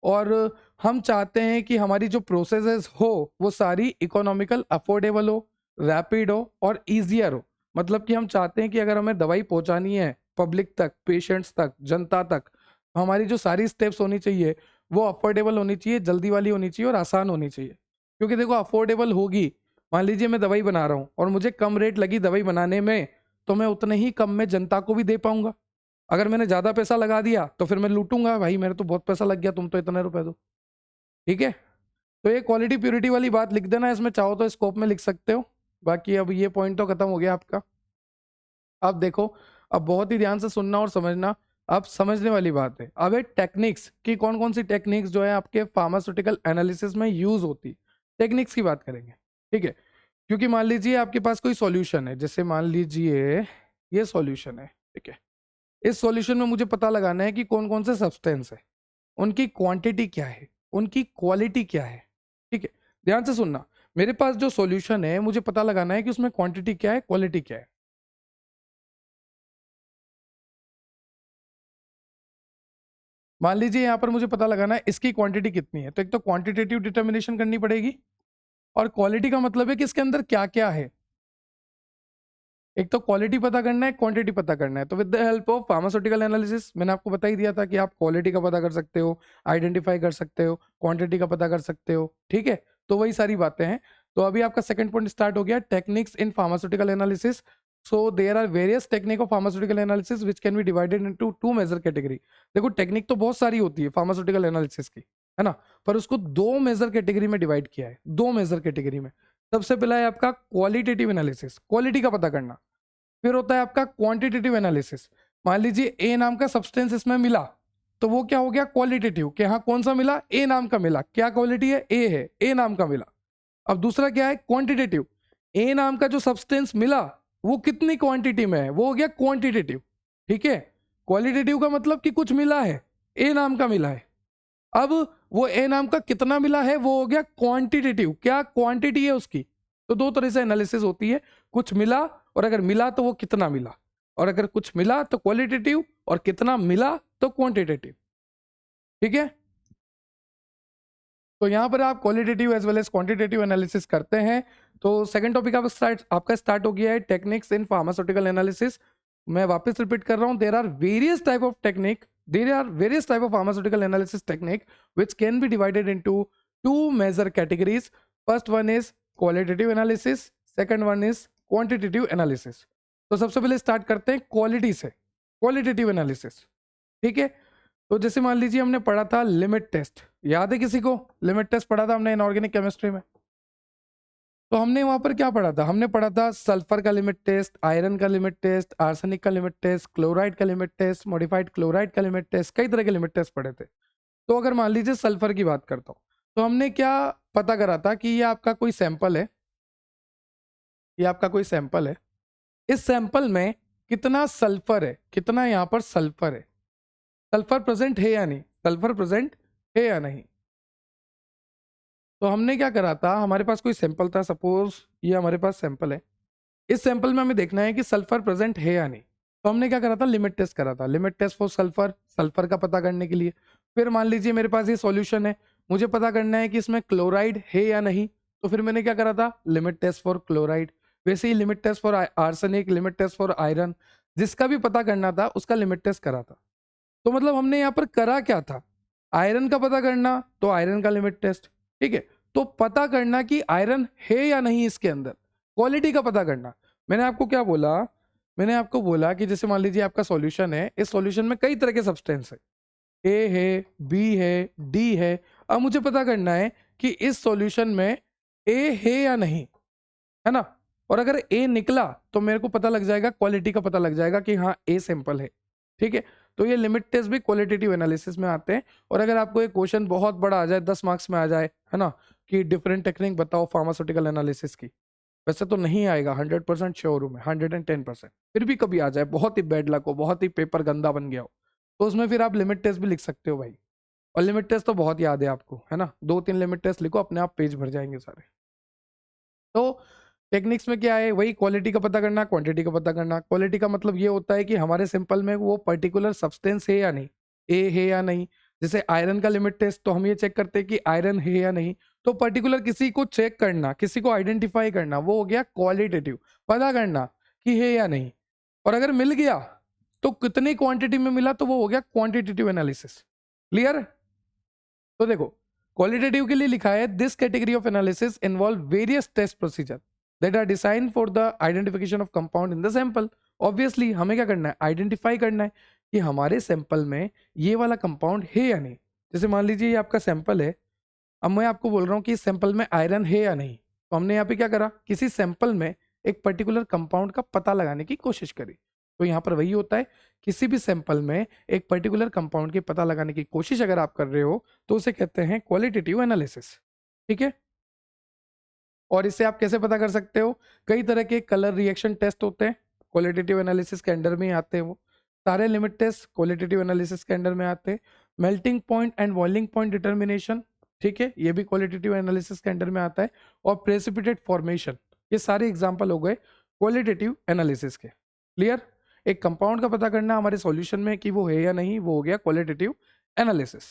और हम चाहते हैं कि हमारी जो प्रोसेसेस हो वो सारी इकोनॉमिकल, अफोर्डेबल हो, रैपिड हो और ईजियर हो। मतलब कि हम चाहते हैं कि अगर हमें दवाई पहुंचानी है पब्लिक तक, पेशेंट्स तक, जनता तक, तो हमारी जो सारी स्टेप्स होनी चाहिए वो अफोर्डेबल होनी चाहिए, जल्दी वाली होनी चाहिए और आसान होनी चाहिए। क्योंकि देखो अफोर्डेबल होगी, मान लीजिए मैं दवाई बना रहा हूँ और मुझे कम रेट लगी दवाई बनाने में, तो मैं उतने ही कम में जनता को भी दे पाऊंगा। अगर मैंने ज्यादा पैसा लगा दिया तो फिर मैं लूटूंगा, भाई मेरे तो बहुत पैसा लग गया, तुम तो इतने रुपए दो। ठीक है, तो ये क्वालिटी प्योरिटी वाली बात लिख देना, इसमें चाहो तो स्कोप में लिख सकते हो। बाकी अब ये पॉइंट तो खत्म हो गया आपका। अब देखो, अब बहुत ही ध्यान से सुनना और समझना, अब समझने वाली बात है। अब एक टेक्निक्स की, कौन कौन सी टेक्निक्स जो है आपके फार्मास्यूटिकल एनालिसिस में यूज होती, टेक्निक्स की बात करेंगे। ठीक है, क्योंकि मान लीजिए आपके पास कोई सॉल्यूशन है, जैसे मान लीजिए ये सॉल्यूशन है, ठीक है, इस सॉल्यूशन में मुझे पता लगाना है कि कौन कौन से सब्सटेंस है, उनकी क्वांटिटी क्या है, उनकी क्वालिटी क्या है। ठीक है, ध्यान से सुनना, मेरे पास जो सॉल्यूशन है मुझे पता लगाना है कि उसमें क्वांटिटी क्या है, क्वालिटी क्या है। मान लीजिए यहाँ पर मुझे पता लगाना है इसकी क्वांटिटी कितनी है, तो एक तो क्वांटिटेटिव डिटर्मिनेशन करनी पड़ेगी, और क्वालिटी का मतलब है कि इसके अंदर क्या क्या है। एक तो क्वालिटी पता करना है, क्वांटिटी पता करना है। तो with the help of pharmaceutical analysis, मैंने आपको बता ही दिया था कि आप क्वालिटी का पता कर सकते हो, आइडेंटिफाई कर सकते हो, क्वांटिटी का पता कर सकते हो, ठीक है। तो वही सारी बातें हैं। तो अभी आपका सेकंड पॉइंट स्टार्ट हो गया, techniques in pharmaceutical analysis. So there are various technique of pharmaceutical analysis which can be divided into two major category. देखो टेक्निक तो बहुत सारी होती है फार्मास्यूटिकल एनालिसिस की, है ना, पर उसको दो मेजर कैटेगरी में डिवाइड किया है, दो मेजर कैटेगरी में। सबसे पहला है आपका क्वालिटेटिव एनालिसिस, क्वालिटी का पता करना। फिर होता है आपका क्वांटिटेटिव एनालिसिस। मान लीजिए ए नाम का सब्सटेंस इसमें मिला, तो वो क्या हो गया, क्वालिटेटिव, कि हाँ कौन सा मिला, ए नाम का मिला। क्या क्वालिटी है, ए है, ए नाम का मिला। अब दूसरा क्या है, क्वांटिटेटिव, ए नाम का जो सब्सटेंस मिला वो कितनी क्वांटिटी में है, वो हो गया क्वांटिटेटिव, ठीक है। क्वालिटेटिव का मतलब कि कुछ मिला है, ए नाम का मिला है। अब वो ए नाम का कितना मिला है, वो हो गया क्वांटिटेटिव, क्या क्वांटिटी है उसकी। तो दो तरह से एनालिसिस होती है, कुछ मिला, और अगर मिला तो वो कितना मिला, और अगर कुछ मिला तो क्वालिटेटिव, और कितना मिला तो क्वांटिटेटिव, ठीक है। तो यहां पर आप qualitative as well as quantitative analysis करते हैं। तो सेकंड टॉपिक आपका स्टार्ट हो गया है, टेक्निक्स इन फार्मास्यूटिकल एनालिसिस। मैं वापस रिपीट कर रहा हूं, there are various type of technique, there are various type of pharmaceutical analysis technique which can be divided into two major categories. First one is qualitative analysis, second one is quantitative analysis. तो सबसे पहले स्टार्ट करते हैं क्वालिटी से, क्वालिटेटिव एनालिसिस, ठीक है। तो जैसे मान लीजिए हमने पढ़ा था लिमिट टेस्ट, याद है किसी को, लिमिट टेस्ट पढ़ा था हमने इनऑर्गेनिक केमिस्ट्री में। तो हमने वहां पर क्या पढ़ा था, हमने पढ़ा था सल्फर का लिमिट टेस्ट, आयरन का लिमिट टेस्ट, आर्सेनिक का लिमिट टेस्ट, क्लोराइड का लिमिट टेस्ट, मॉडिफाइड क्लोराइड का लिमिट टेस्ट, कई तरह के लिमिट टेस्ट पढ़े थे। तो अगर मान लीजिए सल्फर की बात करता हूँ, तो हमने क्या पता करा था कि ये आपका कोई सैंपल है, ये आपका कोई सैंपल है, इस सैंपल में कितना सल्फर है, कितना यहाँ पर सल्फर है, सल्फर प्रेजेंट है या नहीं, सल्फर प्रेजेंट है या नहीं। तो हमने क्या करा था, हमारे पास कोई सैंपल था, सपोज ये हमारे पास सैंपल है, इस सैंपल में हमें देखना है कि सल्फर प्रेजेंट है या नहीं। तो हमने क्या करा था, लिमिट टेस्ट करा था, limit test for sulphur, sulphur का पता करने के लिए। फिर मान लीजिए मेरे पास ये सॉल्यूशन है, मुझे पता करना है कि इसमें क्लोराइड है या नहीं, तो फिर मैंने क्या करा था, लिमिट टेस्ट फॉर क्लोराइड। वैसे ही limit test for arsenic, limit test for iron, जिसका भी पता करना था उसका लिमिट टेस्ट करा था। तो मतलब हमने यहाँ पर करा क्या था, आयरन का पता करना, तो आयरन का लिमिट टेस्ट, ठीक है। तो पता करना कि आयरन है या नहीं इसके अंदर, क्वालिटी का पता करना। मैंने आपको क्या बोला, मैंने आपको बोला कि जैसे मान लीजिए आपका सॉल्यूशन है, इस सॉल्यूशन में कई तरह के सब्सटेंस है, ए है, बी है, डी है। अब मुझे पता करना है कि इस सॉल्यूशन में ए है या नहीं, है ना। और अगर ए निकला तो मेरे को पता लग जाएगा, क्वालिटी का पता लग जाएगा कि हाँ ए सैंपल है, ठीक है। तो ये लिमिट टेस्ट भी क्वालिटेटिव एनालिसिस में आते हैं। और अगर आपको एक क्वेश्चन बहुत बड़ा आ जाए, 10 मार्क्स में आ जाए, है ना, कि डिफरेंट टेक्निक बताओ फार्मास्यूटिकल एनालिसिस की, वैसे तो नहीं आएगा, 100% श्योर हूं मैं, 110%, फिर भी कभी आ जाए, बहुत ही बैड लक हो, बहुत ही पेपर गंदा बन गया हो, तो उसमें फिर आप लिमिट टेस्ट भी लिख सकते हो भाई। और लिमिट टेस्ट तो बहुत याद है आपको, है ना, 2-3 लिमिट टेस्ट लिखो, अपने आप पेज भर जाएंगे सारे। तो टेक्निक्स में क्या है, वही क्वालिटी का पता करना, क्वांटिटी का पता करना। क्वालिटी का मतलब ये होता है कि हमारे सैंपल में वो पर्टिकुलर सब्सटेंस है या नहीं, ए है या नहीं। जैसे आयरन का लिमिट टेस्ट, तो हम ये चेक करते हैं कि आयरन है या नहीं। तो पर्टिकुलर किसी को चेक करना, किसी को आइडेंटिफाई करना, वो हो गया क्वालिटेटिव, पता करना कि है या नहीं। और अगर मिल गया तो कितनी क्वांटिटी में मिला, तो वो हो गया क्वांटिटेटिव एनालिसिस। क्लियर। तो देखो क्वालिटेटिव के लिए लिखा है, this category of analysis involve various test procedure that are design for the identification of compound in the sample. Obviously हमें क्या करना है, आइडेंटिफाई करना है कि हमारे सैंपल में ये वाला कंपाउंड है या नहीं। जैसे मान लीजिए ये आपका सैंपल है, अब मैं आपको बोल रहा हूँ कि इस सैंपल में आयरन है या नहीं। तो हमने यहाँ पे क्या करा, किसी सैंपल में एक पर्टिकुलर कंपाउंड का पता लगाने की कोशिश करी। तो यहाँ पर वही होता है, किसी भी सैंपल में एक पर्टिकुलर कंपाउंड के पता लगाने की कोशिश अगर आप कर रहे हो तो उसे कहते हैं क्वालिटेटिव एनालिसिस, ठीक है। और इसे आप कैसे पता कर सकते हो, कई तरह के कलर रिएक्शन टेस्ट होते हैं, क्वालिटेटिव एनालिसिस के अंडर में आते हैं। वो सारे लिमिट टेस्ट क्वालिटेटिव एनालिसिस के अंडर में आते हैं। Melting point and boiling point determination, ठीक है, ये भी क्वालिटेटिव एनालिसिस के अंडर में आता है। और प्रेसिपिटेट फॉर्मेशन, ये सारे एग्जाम्पल हो गए क्वालिटेटिव एनालिसिस के। क्लियर। एक कंपाउंड का पता करना हमारे सॉल्यूशन में कि वो है या नहीं, वो हो गया क्वालिटेटिव एनालिसिस।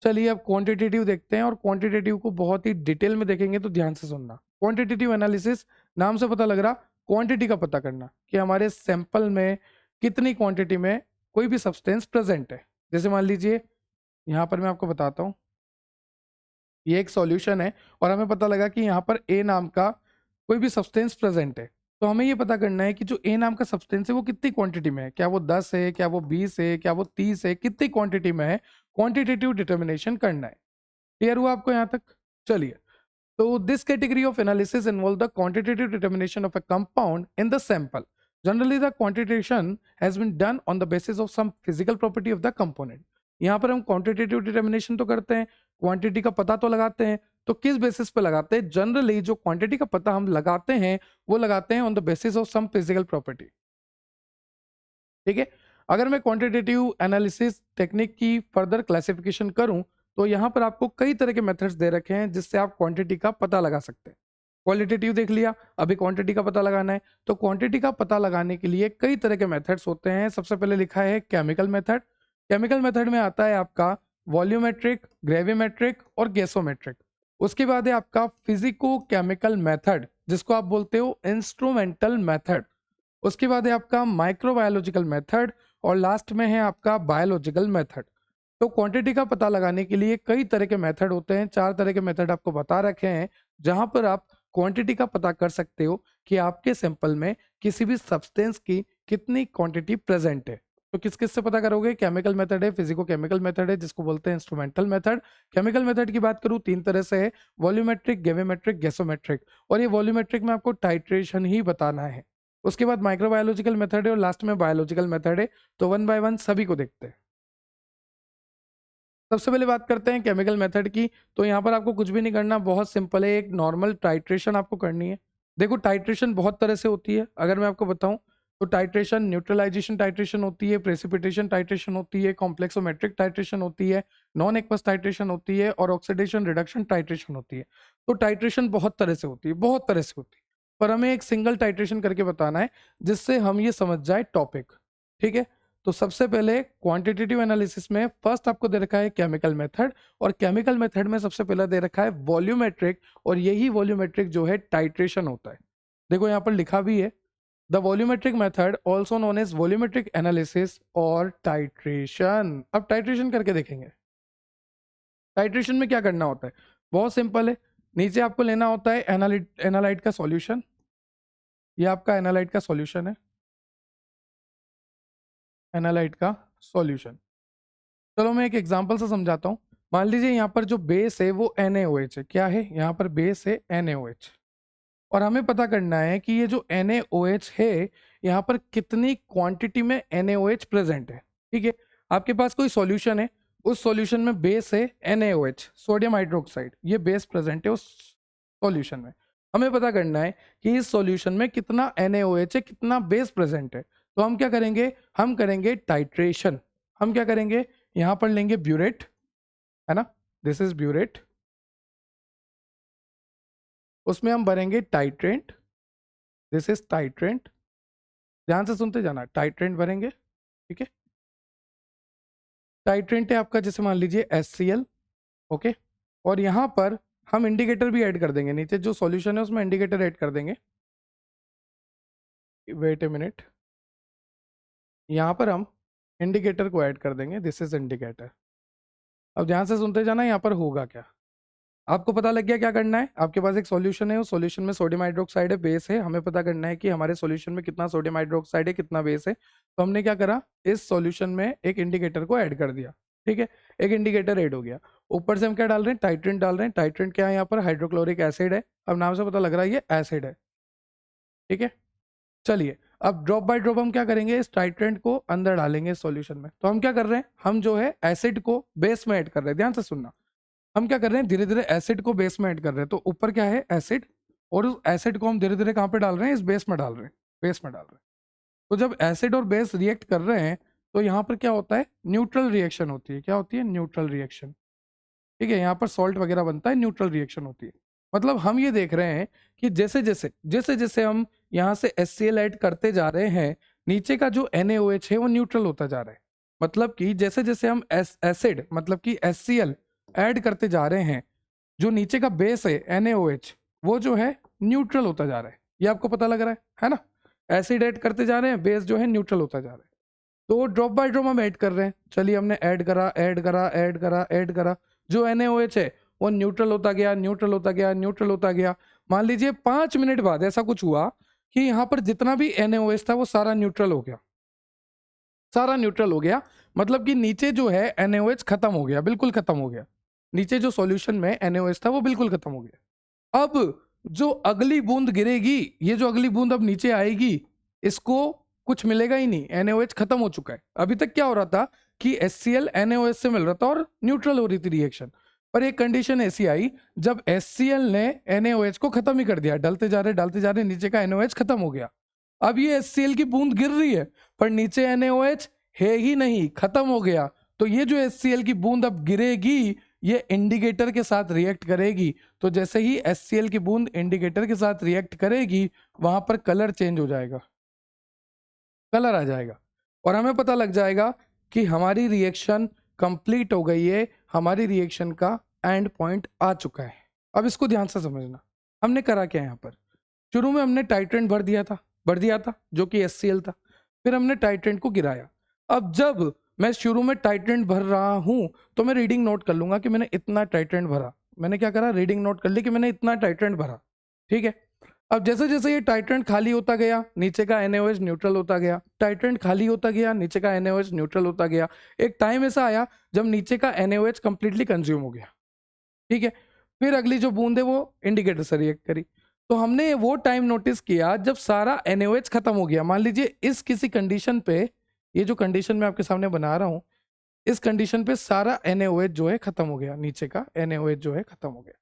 चलिए अब क्वांटिटेटिव देखते हैं, और क्वांटिटेटिव को बहुत ही डिटेल में देखेंगे, तो ध्यान से सुनना। क्वांटिटेटिव एनालिसिस, नाम से पता लग रहा, क्वांटिटी का पता करना कि हमारे सैंपल में कितनी क्वांटिटी में कोई भी सब्सटेंस प्रेजेंट है। जैसे मान लीजिए यहाँ पर मैं आपको बताता हूँ, ये एक सॉल्यूशन है और हमें पता लगा कि यहाँ पर ए नाम का कोई भी सब्सटेंस प्रेजेंट है। तो हमें ये पता करना है कि जो ए नाम का सब्सटेंस है वो कितनी क्वांटिटी में है, क्या वो 10 है, क्या वो 20 है, क्या वो 30 है, कितनी क्वांटिटी में है, क्वांटिटेटिव डिटर्मिनेशन करना है। क्लियर हुआ आपको यहाँ तक? चलिए, तो this category of analysis involve the quantitative determination of a compound in the sample. Generally, the quantitation has been done on the basis of some physical property of the component. यहाँ पर हम क्वांटिटेटिव डिटर्मिनेशन तो करते हैं, क्वांटिटी का पता तो लगाते हैं, तो किस बेसिस पे लगाते हैं? जनरली जो क्वांटिटी का पता हम लगाते हैं वो लगाते हैं on the basis of some physical property. ठीक है, अगर मैं क्वांटिटेटिव एनालिसिस टेक्निक की फर्दर क्लासिफिकेशन करूं तो यहाँ पर आपको कई तरह के मेथड्स दे रखे हैं जिससे आप क्वांटिटी का पता लगा सकते हैं। क्वालिटेटिव देख लिया, अभी क्वांटिटी का पता लगाना है, तो क्वांटिटी का पता लगाने के लिए कई तरह के मेथड्स होते हैं। सबसे पहले लिखा है केमिकल मेथड। केमिकल मेथड में आता है आपका वॉल्यूमेट्रिक, ग्रेविमेट्रिक और गैसोमेट्रिक। उसके बाद है आपका फिजिको केमिकल मेथड, जिसको आप बोलते हो इंस्ट्रूमेंटल मेथड। उसके बाद है आपका माइक्रोबायोलॉजिकल मेथड, और लास्ट में है आपका बायोलॉजिकल मेथड। तो क्वांटिटी का पता लगाने के लिए कई तरह के मेथड होते हैं, 4 तरह के मेथड आपको बता रखे हैं, जहां पर आप क्वांटिटी का पता कर सकते हो कि आपके सैंपल में किसी भी सब्सटेंस की कितनी क्वांटिटी प्रेजेंट है। तो किस किस से पता करोगे? केमिकल मेथड है, फिजिको केमिकल मेथड है, जिसको बोलते हैं इंस्ट्रूमेंटल मेथड। केमिकल मेथड की बात करूं 3 तरह से है, वॉल्यूमेट्रिक, ग्रेविमेट्रिक, गैसोमेट्रिक। और ये वॉल्यूमेट्रिक में आपको टाइट्रेशन ही बताना है। उसके बाद माइक्रोबायोलॉजिकल मेथड है, और लास्ट में बायोलॉजिकल मेथड है। तो 1 बाय 1 सभी को देखते हैं। सबसे पहले बात करते हैं केमिकल मेथड की। तो यहाँ पर आपको कुछ भी नहीं करना, बहुत सिंपल है, एक नॉर्मल टाइट्रेशन आपको करनी है। देखो टाइट्रेशन बहुत तरह से होती है, अगर मैं आपको बताऊं तो टाइट्रेशन न्यूट्रलाइजेशन टाइट्रेशन होती है, प्रेसिपिटेशन टाइट्रेशन होती है, कॉम्प्लेक्सोमेट्रिक टाइट्रेशन होती है, नॉन एक्वस टाइट्रेशन होती है, और ऑक्सीडेशन रिडक्शन टाइट्रेशन होती है। तो टाइट्रेशन बहुत तरह से होती है, बहुत तरह से होती है, पर हमें एक सिंगल टाइट्रेशन करके बताना है जिससे हम ये समझ जाए टॉपिक। ठीक है, तो सबसे पहले क्वांटिटेटिव एनालिसिस में फर्स्ट आपको दे रखा है केमिकल मेथड, और केमिकल मेथड में सबसे पहला दे रखा है वॉल्यूमेट्रिक, और यही वॉल्यूमेट्रिक जो है टाइट्रेशन होता है। देखो यहाँ पर लिखा भी है, the volumetric method also known as volumetric analysis और टाइट्रेशन। अब टाइट्रेशन करके देखेंगे। टाइट्रेशन में क्या करना होता है? बहुत सिंपल है, नीचे आपको लेना होता है एनालाइट का सॉल्यूशन। ये आपका एनालाइट का सॉल्यूशन है, एनालाइट का सॉल्यूशन। चलो मैं एक एग्जांपल से समझाता हूँ। मान लीजिए यहाँ पर जो बेस है वो NaOH है। क्या है? यहाँ पर बेस है NaOH, और हमें पता करना है कि ये जो NaOH है यहाँ पर कितनी क्वांटिटी में NaOH प्रेजेंट है। ठीक है, आपके पास कोई सॉल्यूशन है, उस सॉल्यूशन में बेस है NaOH, सोडियम हाइड्रोक्साइड, ये बेस प्रेजेंट है उस सॉल्यूशन में। हमें पता करना है कि इस सॉल्यूशन में कितना NaOH है, कितना बेस प्रेजेंट है। तो हम क्या करेंगे? हम करेंगे टाइट्रेशन। हम क्या करेंगे? यहां पर लेंगे ब्यूरेट, है ना, दिस इज ब्यूरेट, उसमें हम भरेंगे टाइट्रेंट, दिस इज टाइट्रेंट। ध्यान से सुनते जाना, टाइट्रेंट भरेंगे। ठीक है, टाइट्रेंट है आपका, जैसे मान लीजिए HCl। ओके, और यहां पर हम इंडिकेटर भी ऐड कर देंगे, नीचे जो सॉल्यूशन है उसमें इंडिकेटर ऐड कर देंगे। वेट ए मिनट, यहां पर हम इंडिकेटर को ऐड कर देंगे, दिस इज इंडिकेटर। अब ध्यान से सुनते जाना, यहाँ पर होगा क्या, आपको पता लग गया क्या करना है। आपके पास एक सॉल्यूशन है, उस सॉल्यूशन में सोडियम हाइड्रोक्साइड है, बेस है। हमें पता करना है कि हमारे सॉल्यूशन में कितना सोडियम हाइड्रोक्साइड है, कितना बेस है। तो हमने क्या करा, इस सॉल्यूशन में एक इंडिकेटर को ऐड कर दिया। ठीक है, एक इंडिकेटर ऐड हो गया। ऊपर से हम क्या डाल रहे हैं? टाइट्रेंट डाल रहे हैं। टाइट्रेंट क्या है? यहाँ पर हाइड्रोक्लोरिक एसिड है। अब नाम से पता लग रहा है ये एसिड है। ठीक है, चलिए अब ड्रॉप बाय ड्रॉप हम क्या करेंगे? इस टाइट्रेंट को अंदर डालेंगे सॉल्यूशन में। तो हम क्या कर रहे हैं? हम जो है एसिड को बेस में ऐड कर रहे हैं। ध्यान से सुनना, हम क्या कर रहे हैं? धीरे धीरे एसिड को बेस में ऐड कर रहे हैं। तो ऊपर क्या है? एसिड, और उस एसिड को हम धीरे धीरे कहाँ पे डाल रहे हैं? इस बेस में डाल रहे हैं, बेस में डाल रहे हैं। तो जब एसिड और बेस रिएक्ट कर रहे हैं तो यहाँ पर क्या होता है? न्यूट्रल रिएक्शन होती है। क्या होती है? Neutral reaction. ठीक है, यहाँ पर सॉल्ट वगैरह बनता है, न्यूट्रल रिएक्शन होती है। मतलब हम ये देख रहे हैं कि जैसे जैसे हम यहाँ से HCl ऐड करते जा रहे हैं, नीचे का जो NaOH है वो न्यूट्रल होता जा रहा है। मतलब कि जैसे जैसे हम एसिड मतलब कि HCl ऐड करते जा रहे हैं, जो नीचे का बेस है NaOH वो जो है न्यूट्रल होता जा रहा है। ये आपको पता लग रहा है ना? एसिड ऐड करते जा रहे हैं, बेस जो है न्यूट्रल होता जा रहा है। तो ड्रॉप बाय ड्रॉप हम ऐड कर रहे हैं। चलिए हमने ऐड करा ऐड करा ऐड करा ऐड करा, जो NaOH है वो न्यूट्रल होता गया न्यूट्रल होता गया न्यूट्रल होता गया। मान लीजिए 5 मिनट बाद ऐसा कुछ हुआ कि यहाँ पर जितना भी NaOH था वो सारा न्यूट्रल हो गया, सारा न्यूट्रल हो गया। मतलब कि नीचे जो है NaOH खत्म हो गया, बिल्कुल खत्म हो गया। नीचे जो सॉल्यूशन में NaOH था वो बिल्कुल खत्म हो गया। अब जो अगली बूंद गिरेगी, ये जो अगली बूंद अब नीचे आएगी, इसको कुछ मिलेगा ही नहीं, NaOH खत्म हो चुका है। अभी तक क्या हो रहा था कि HCl NaOH से मिल रहा था और न्यूट्रल हो रही थी रिएक्शन। पर एक कंडीशन ऐसी आई जब HCl ने NaOH को खत्म ही कर दिया, डालते जा रहे नीचे का NaOH खत्म हो गया। अब ये HCl की बूंद गिर रही है पर नीचे NaOH है ही नहीं, खत्म हो गया। तो ये जो HCl की बूंद अब गिरेगी, ये इंडिकेटर के साथ रिएक्ट करेगी। तो जैसे ही HCl की बूंद इंडिकेटर के साथ रिएक्ट करेगी, वहां पर कलर चेंज हो जाएगा, कलर आ जाएगा और हमें पता लग जाएगा कि हमारी रिएक्शन कंप्लीट हो गई है, हमारी रिएक्शन का एंड पॉइंट आ चुका है। अब इसको ध्यान से समझना, हमने करा क्या यहाँ पर। शुरू में हमने टाइट्रेंट भर दिया था जो कि HCl था। फिर हमने टाइट्रेंट को गिराया। अब जब मैं शुरू में टाइट्रेंट भर रहा हूं तो मैं रीडिंग नोट कर लूंगा कि मैंने इतना टाइट्रेंट भरा। मैंने क्या करा, रीडिंग नोट कर ली कि मैंने इतना टाइट्रेंट भरा। ठीक है। अब जैसे जैसे ये टाइट्रेंट खाली होता गया, नीचे का NaOH न्यूट्रल होता गया, टाइट्रेंट खाली होता गया, नीचे का NaOH न्यूट्रल होता गया। एक टाइम ऐसा आया जब नीचे का NaOH कंप्लीटली कंज्यूम हो गया। ठीक है। फिर अगली जो बूंद है वो इंडिकेटर से रिएक्ट करी। तो हमने वो टाइम नोटिस किया जब सारा NaOH खत्म हो गया। मान लीजिए इस किसी कंडीशन पे, ये जो कंडीशन मैं आपके सामने बना रहा हूं, इस कंडीशन पे सारा NaOH जो है खत्म हो गया, नीचे का NaOH जो है खत्म हो गया।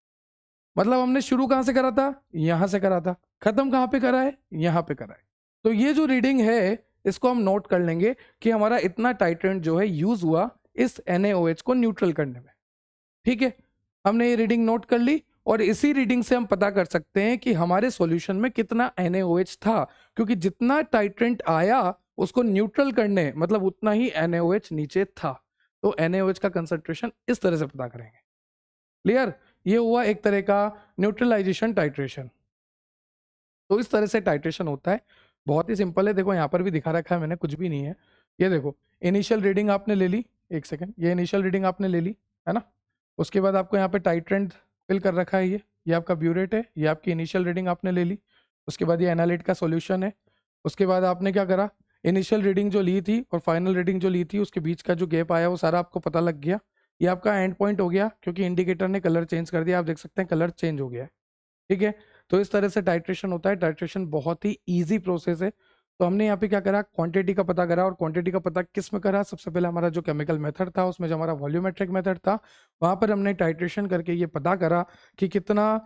मतलब हमने शुरू कहां से करा था, यहां से करा था। खत्म कहां पे करा है, यहां पे करा है। तो ये जो रीडिंग है इसको हम नोट कर लेंगे कि हमारा इतना टाइट्रेंट जो है यूज हुआ इस NaOH को न्यूट्रल करने में। ठीक है। हमने ये रीडिंग नोट कर ली और इसी रीडिंग से हम पता कर सकते हैं कि हमारे सॉल्यूशन में कितना NaOH था, क्योंकि जितना टाइट्रेंट आया उसको न्यूट्रल करने मतलब उतना ही NaOH नीचे था। तो NaOH का कंसंट्रेशन इस तरह से पता करेंगे। क्लियर? ये हुआ एक तरह का न्यूट्रलाइजेशन टाइट्रेशन। तो इस तरह से टाइट्रेशन होता है, बहुत ही सिंपल है। देखो यहाँ पर भी दिखा रखा है मैंने, कुछ भी नहीं है। ये देखो इनिशियल रीडिंग आपने ले ली, एक सेकेंड, ये इनिशियल रीडिंग आपने ले ली है ना। उसके बाद आपको यहाँ पे टाइट्रेंट फिल कर रखा है, ये आपका ब्यूरेट है, ये आपकी इनिशियल रीडिंग आपने ले ली। उसके बाद ये एनालिट का सॉल्यूशन है। उसके बाद आपने क्या करा, इनिशियल रीडिंग जो ली थी और फाइनल रीडिंग जो ली थी उसके बीच का जो गैप आया वो सारा आपको पता लग गया। ये आपका एंड पॉइंट हो गया क्योंकि इंडिकेटर ने कलर चेंज कर दिया, आप देख सकते हैं कलर चेंज हो गया है। ठीक है। तो इस तरह से टाइट्रेशन होता है। टाइट्रेशन बहुत ही ईजी प्रोसेस है। तो हमने यहाँ पे क्या करा, क्वांटिटी का पता करा। और क्वांटिटी का पता किस में करा, सबसे पहले हमारा जो केमिकल मेथड था उसमें जो हमारा वॉल्यूमेट्रिक मेथड था वहां पर हमने टाइट्रेशन करके ये पता करा कि कितना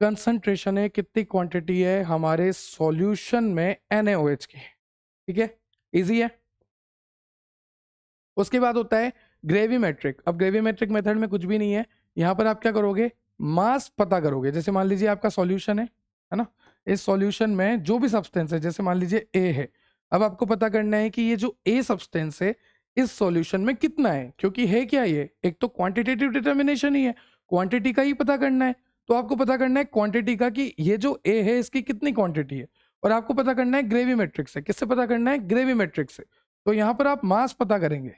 कंसंट्रेशन है, कितनी क्वांटिटी है हमारे सॉल्यूशन में NaOH की। ठीक है, इजी है। उसके बाद होता है ग्रेविमेट्रिक। अब ग्रेविमेट्रिक मेथड में कुछ भी नहीं है, यहाँ पर आप क्या करोगे, मास पता करोगे। जैसे मान लीजिए आपका सॉल्यूशन है ना, इस सॉल्यूशन में जो भी सब्सटेंस है, जैसे मान लीजिए A है। अब आपको पता करना है कि ये जो A सब्सटेंस है इस सॉल्यूशन में कितना है, क्योंकि है क्या ये, एक तो क्वांटिटेटिव डिटर्मिनेशन ही है, क्वांटिटी का ही पता करना है। तो आपको पता करना है क्वांटिटी का कि ये जो A है इसकी कितनी क्वांटिटी है। और आपको पता करना है ग्रेविमेट्रिक से। किससे पता करना है, ग्रेविमेट्रिक से। तो यहाँ पर आप मास पता करेंगे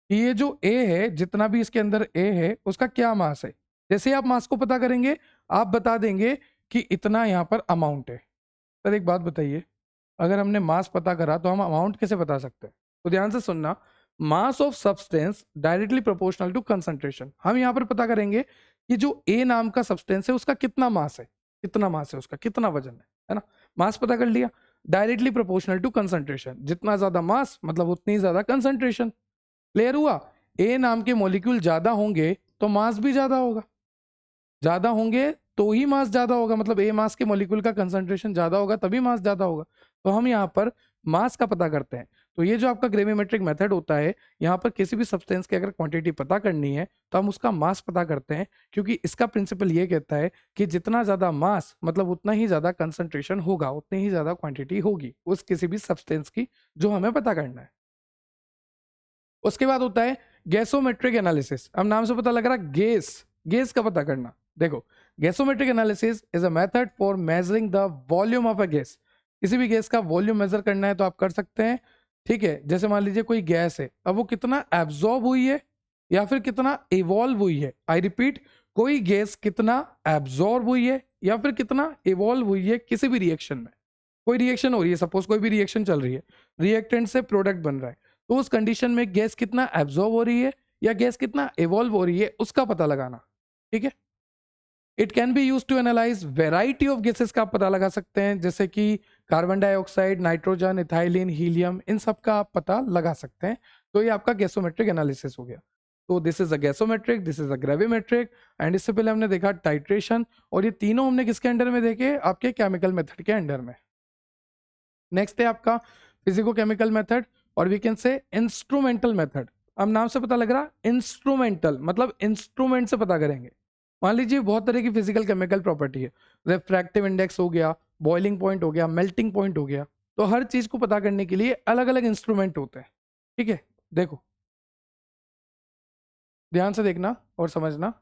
कि ये जो A है, जितना भी इसके अंदर A है उसका क्या मास है। जैसे आप मास को पता करेंगे आप बता देंगे कि इतना यहाँ पर अमाउंट है। सर एक बात बताइए, अगर हमने मास पता करा तो हम अमाउंट कैसे बता सकते हैं। तो ध्यान से सुनना, mass of substance directly proportional to concentration. हम यहाँ पर पता करेंगे कि जो A नाम का सब्सटेंस है उसका कितना मास है, कितना मास है उसका, कितना वजन है ना। मास पता कर लिया, डायरेक्टली प्रोपोर्शनल टू कंसंट्रेशन। जितना ज्यादा मास मतलब उतनी ज्यादा कंसंट्रेशन। क्लियर हुआ। ए नाम के मॉलिक्यूल ज्यादा होंगे तो मास भी ज्यादा होगा, ज्यादा होंगे तो ही मास ज्यादा होगा। मतलब ए मास के मॉलिक्यूल का कंसंट्रेशन ज्यादा होगा तभी मास ज्यादा होगा। तो हम यहाँ पर मास का पता करते हैं। तो ये जो आपका ग्रेविमेट्रिक मेथड होता है, यहाँ पर किसी भी सब्सटेंस की अगर क्वांटिटी पता करनी है तो हम उसका मास पता करते हैं, क्योंकि इसका प्रिंसिपल ये कहता है कि जितना ज्यादा मास मतलब उतना ही ज्यादा कंसंट्रेशन होगा, उतनी ही ज्यादा क्वांटिटी होगी उस किसी भी सब्सटेंस की जो हमें पता करना है। उसके बाद होता है गैसोमेट्रिक एनालिसिस। अब नाम से पता लग रहा है गैस का पता करना। देखो, gasometric analysis is a method for measuring the volume of a gas. किसी भी गैस का वॉल्यूम मेजर करना है तो आप कर सकते हैं। ठीक है, जैसे मान लीजिए कोई गैस है, अब वो कितना एब्जॉर्ब हुई है या फिर कितना इवॉल्व हुई है। आई रिपीट, कोई गैस कितना एब्जॉर्ब हुई है या फिर कितना इवॉल्व हुई है किसी भी रिएक्शन में। कोई रिएक्शन हो रही है, सपोज कोई भी रिएक्शन चल रही है, रिएक्टेंट से प्रोडक्ट बन रहा है, तो उस कंडीशन में गैस कितना एब्जॉर्ब हो रही है या गैस कितना इवॉल्व हो रही है उसका पता लगाना। ठीक है, it can be use to analyse variety of gases का आप पता लगा सकते हैं, जैसे कि carbon dioxide, nitrogen, ethylene, helium, इन सब का आप पता लगा सकते हैं। तो ये आपका गैसोमेट्रिक एनालिसिस हो गया। तो this is a gasometric, this is a gravimetric, and इससे पहले हमने देखा टाइट्रेशन, और ये तीनों हमने किसके अंडर में देखे? आपके केमिकल मेथड के अंडर में। नेक्स्ट है आपका फिजिको केमिकल मेथड, और we can say instrumental method. अब नाम से पता लग रहा, इंस्ट्रूमेंटल मतलब इंस्ट्रूमेंट से पता करेंगे। मान लीजिए बहुत तरह की फिजिकल केमिकल प्रॉपर्टी है, रिफ्रैक्टिव इंडेक्स हो गया, बॉइलिंग पॉइंट हो गया, मेल्टिंग पॉइंट हो गया, तो हर चीज को पता करने के लिए अलग अलग इंस्ट्रूमेंट होते हैं। ठीक है, देखो ध्यान से देखना और समझना।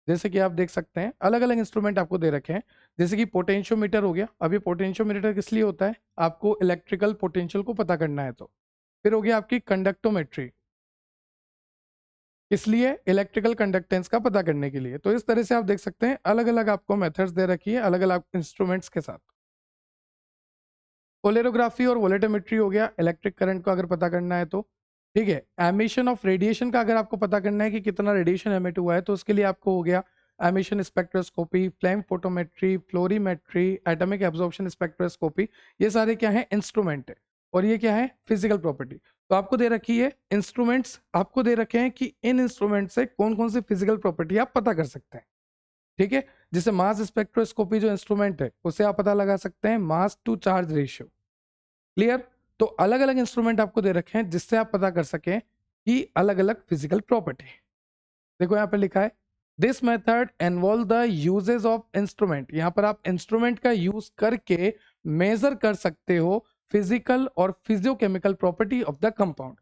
जैसे कि आप देख सकते हैं अलग अलग इंस्ट्रूमेंट आपको दे रखे हैं, जैसे कि पोटेंशियोमीटर हो गया। अब ये पोटेंशियोमीटर किस लिए होता है? आपको इलेक्ट्रिकल पोटेंशियल को पता करना है। तो फिर हो गया आपकी कंडक्टोमेट्री, इसलिए इलेक्ट्रिकल कंडक्टेंस का पता करने के लिए। तो इस तरह से आप देख सकते हैं अलग अलग आपको मेथड्स दे रखी है अलग अलग इंस्ट्रूमेंट्स के साथ। पोलेरोग्राफी और वोलेटोमेट्री हो गया, इलेक्ट्रिक करंट को अगर पता करना है तो। ठीक है, एमिशन ऑफ रेडिएशन का अगर आपको पता करना है कि कितना रेडिएशन एमिट हुआ है, तो उसके लिए आपको हो गया emission spectroscopy, flame photometry, fluorimetry, atomic absorption spectroscopy. ये सारे क्या है? इंस्ट्रूमेंट है। और ये क्या है? Physical property. तो आपको दे रखी है इंस्ट्रूमेंट्स, आपको दे रखे हैं कि इन इंस्ट्रूमेंट से कौन कौन सी फिजिकल प्रॉपर्टी आप पता कर सकते हैं। ठीक है, जैसे मास स्पेक्ट्रोस्कोपी जो इंस्ट्रूमेंट है उससे आप पता लगा सकते हैं मास टू चार्ज रेशियो। क्लियर? तो अलग अलग इंस्ट्रूमेंट आपको दे रखे हैं जिससे आप पता कर सकें कि अलग अलग फिजिकल प्रॉपर्टी। देखो यहां पर लिखा है this method involve the uses of instrument. यहां पर आप इंस्ट्रूमेंट का यूज करके मेजर कर सकते हो फिजिकल और physicochemical property of the compound.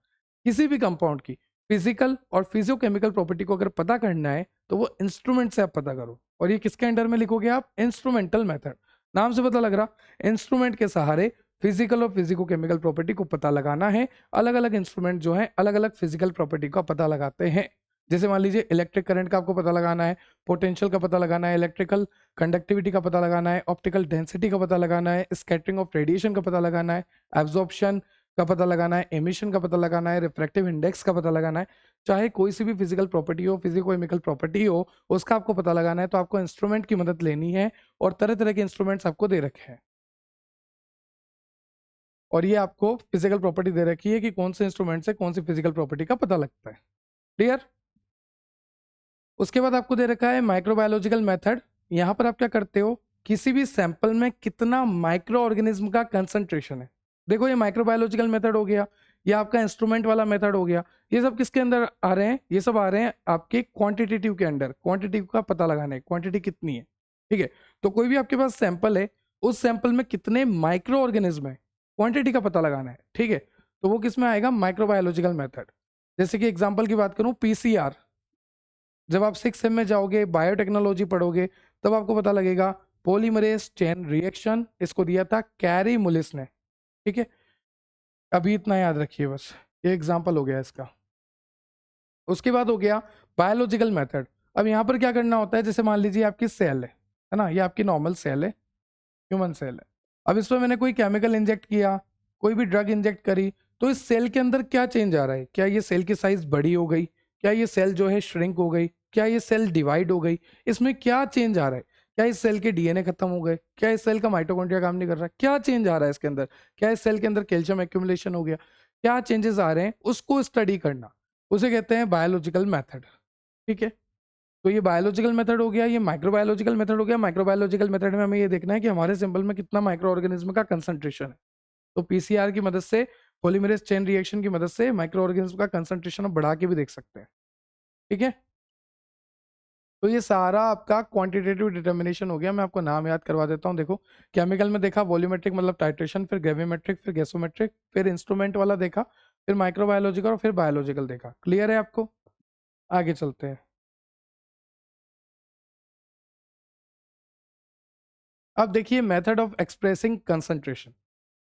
किसी भी कंपाउंड की फिजिकल और फिजियोकेमिकल प्रॉपर्टी को अगर पता करना है तो वो इंस्ट्रूमेंट से आप पता करो। और ये किसके अंडर में लिखोगे आप? Instrumental method. नाम से पता लग रहा इंस्ट्रूमेंट के सहारे फिजिकल और फिजिको केमिकल प्रॉपर्टी को पता लगाना है। अलग अलग इंस्ट्रूमेंट जो है अलग अलग फिजिकल प्रॉपर्टी का पता लगाते हैं। जैसे मान लीजिए इलेक्ट्रिक करंट का आपको पता लगाना है, पोटेंशियल का पता लगाना है, इलेक्ट्रिकल कंडक्टिविटी का पता लगाना है, ऑप्टिकल डेंसिटी का पता लगाना है, स्कैटरिंग ऑफ रेडिएशन का पता लगाना है, एब्जॉर्प्शन का पता लगाना है, एमिशन का पता लगाना है, रिफ्रैक्टिव इंडेक्स का पता लगाना है। चाहे कोई सी भी फिजिकल प्रॉपर्टी हो, फिजिको केमिकल प्रॉपर्टी हो, उसका आपको पता लगाना है तो आपको इंस्ट्रूमेंट की मदद लेनी है। और तरह तरह के इंस्ट्रूमेंट्स आपको दे रखे हैं, और ये आपको फिजिकल प्रॉपर्टी दे रखी है कि कौन से इंस्ट्रूमेंट से कौन सी फिजिकल प्रॉपर्टी का पता लगता है। क्लियर? उसके बाद आपको दे रखा है माइक्रोबायोलॉजिकल मेथड। यहां पर आप क्या करते हो? किसी भी सैंपल में कितना माइक्रो ऑर्गेनिज्म का कंसंट्रेशन है। देखो ये माइक्रोबायोलॉजिकल मेथड हो गया, ये आपका इंस्ट्रूमेंट वाला मेथड हो गया। ये सब किसके अंदर आ रहे हैं? ये सब आ रहे हैं आपके क्वांटिटेटिव के अंडर। क्वांटिटी का पता लगाना है, क्वांटिटी कितनी है। ठीक है, तो कोई भी आपके पास सैंपल है, उस सैंपल में कितने माइक्रो ऑर्गेनिज्म है, क्वांटिटी का पता लगाना है। ठीक है, तो वो किस में आएगा? Microbiological method. जैसे कि एग्जाम्पल की बात करूं, पीसीआर। जब आप 6 सेम में जाओगे, बायोटेक्नोलॉजी पढ़ोगे, तब आपको पता लगेगा पॉलीमरेज चेन रिएक्शन, इसको दिया था कैरी मुलिस ने। ठीक है, अभी इतना याद रखिए बस, ये एग्जाम्पल हो गया इसका। उसके बाद हो गया बायोलॉजिकल मेथड। अब यहाँ पर क्या करना होता है? जैसे मान लीजिए आपकी सेल है ना, ये आपकी नॉर्मल सेल है, ह्यूमन सेल है। अब इसमें मैंने कोई केमिकल इंजेक्ट किया, कोई भी ड्रग इंजेक्ट करी, तो इस सेल के अंदर क्या चेंज आ रहा है? क्या ये सेल की साइज बड़ी हो गई? क्या ये सेल जो है श्रिंक हो गई? क्या ये सेल डिवाइड हो गई? इसमें क्या चेंज आ रहा है? क्या इस सेल के डीएनए खत्म हो गए? क्या इस सेल का माइटोकॉन्ड्रिया काम नहीं कर रहा? क्या चेंज आ रहा है इसके अंदर? क्या इस सेल के अंदर कैल्शियम एक्यूमुलेशन हो गया? क्या चेंजेस आ रहे हैं उसको स्टडी करना, उसे कहते हैं बायोलॉजिकल मेथड। ठीक है, तो ये बायोलॉजिकल मेथड हो गया, ये माइक्रोबायोलॉजिकल मेथड हो गया। माइक्रोबायोलॉजिकल मेथड में हमें ये देखना है कि हमारे सिंबल में कितना माइक्रो ऑर्गेनिज्म का कंसंट्रेशन है। तो पीसीआर की मदद से, पॉलीमरेज चेन रिएक्शन की मदद से माइक्रो ऑर्गेनिज्म का कंसंट्रेशन हम बढ़ा के भी देख सकते हैं। ठीक है, तो ये सारा आपका क्वांटिटेटिव डिटर्मिनेशन हो गया। मैं आपको नाम याद करवा देता हूँ। देखो, केमिकल में देखा वॉल्यूमेट्रिक मतलब टाइट्रेशन, फिर ग्रेविमेट्रिक, फिर गैसोमेट्रिक, फिर इंस्ट्रूमेंट वाला देखा फिर माइक्रोबायोलॉजिकल और फिर बायोलॉजिकल देखा। क्लियर है आपको? आगे चलते हैं। अब देखिए मेथड ऑफ एक्सप्रेसिंग कंसंट्रेशन।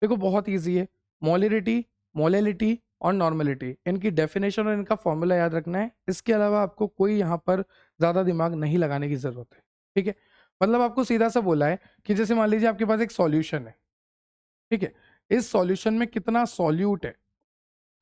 देखो बहुत इजी है। मोलरिटी, मोलेलिटी और नॉर्मेलिटी, इनकी डेफिनेशन और इनका फॉर्मूला याद रखना है। इसके अलावा आपको कोई यहाँ पर ज़्यादा दिमाग नहीं लगाने की ज़रूरत है। ठीक है, मतलब आपको सीधा सा बोला है कि जैसे मान लीजिए आपके पास एक सॉल्यूशन है। ठीक है, इस सॉल्यूशन में कितना सॉल्यूट है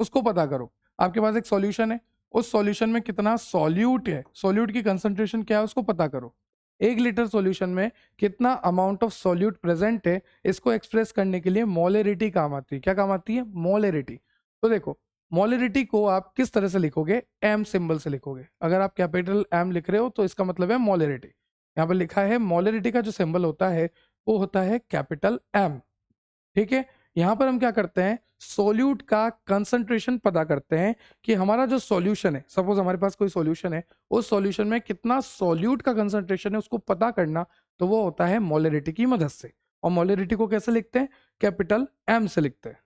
उसको पता करो। आपके पास एक सॉल्यूशन है, उस सॉल्यूशन में कितना सॉल्यूट है, सॉल्यूट की कंसंट्रेशन क्या है उसको पता करो। 1 लीटर सॉल्यूशन में कितना अमाउंट ऑफ सॉल्यूट प्रेजेंट है, इसको एक्सप्रेस करने के लिए मोलरिटी काम आती है। क्या काम आती है? मोलरिटी। तो देखो मोलरिटी को आप किस तरह से लिखोगे? एम सिंबल से लिखोगे। अगर आप कैपिटल एम लिख रहे हो तो इसका मतलब है मोलरिटी। यहाँ पर लिखा है मोलरिटी का जो सिंबल होता है वो होता है कैपिटल एम। ठीक है, यहां पर हम क्या करते हैं? सोल्यूट का कंसंट्रेशन पता करते हैं कि हमारा जो सॉल्यूशन है, सपोज हमारे पास कोई सॉल्यूशन है, उस सॉल्यूशन में कितना सॉल्यूट का कंसंट्रेशन है उसको पता करना, तो वो होता है मोलरिटी की मदद से। और मोलरिटी को कैसे लिखते हैं? कैपिटल एम से लिखते हैं।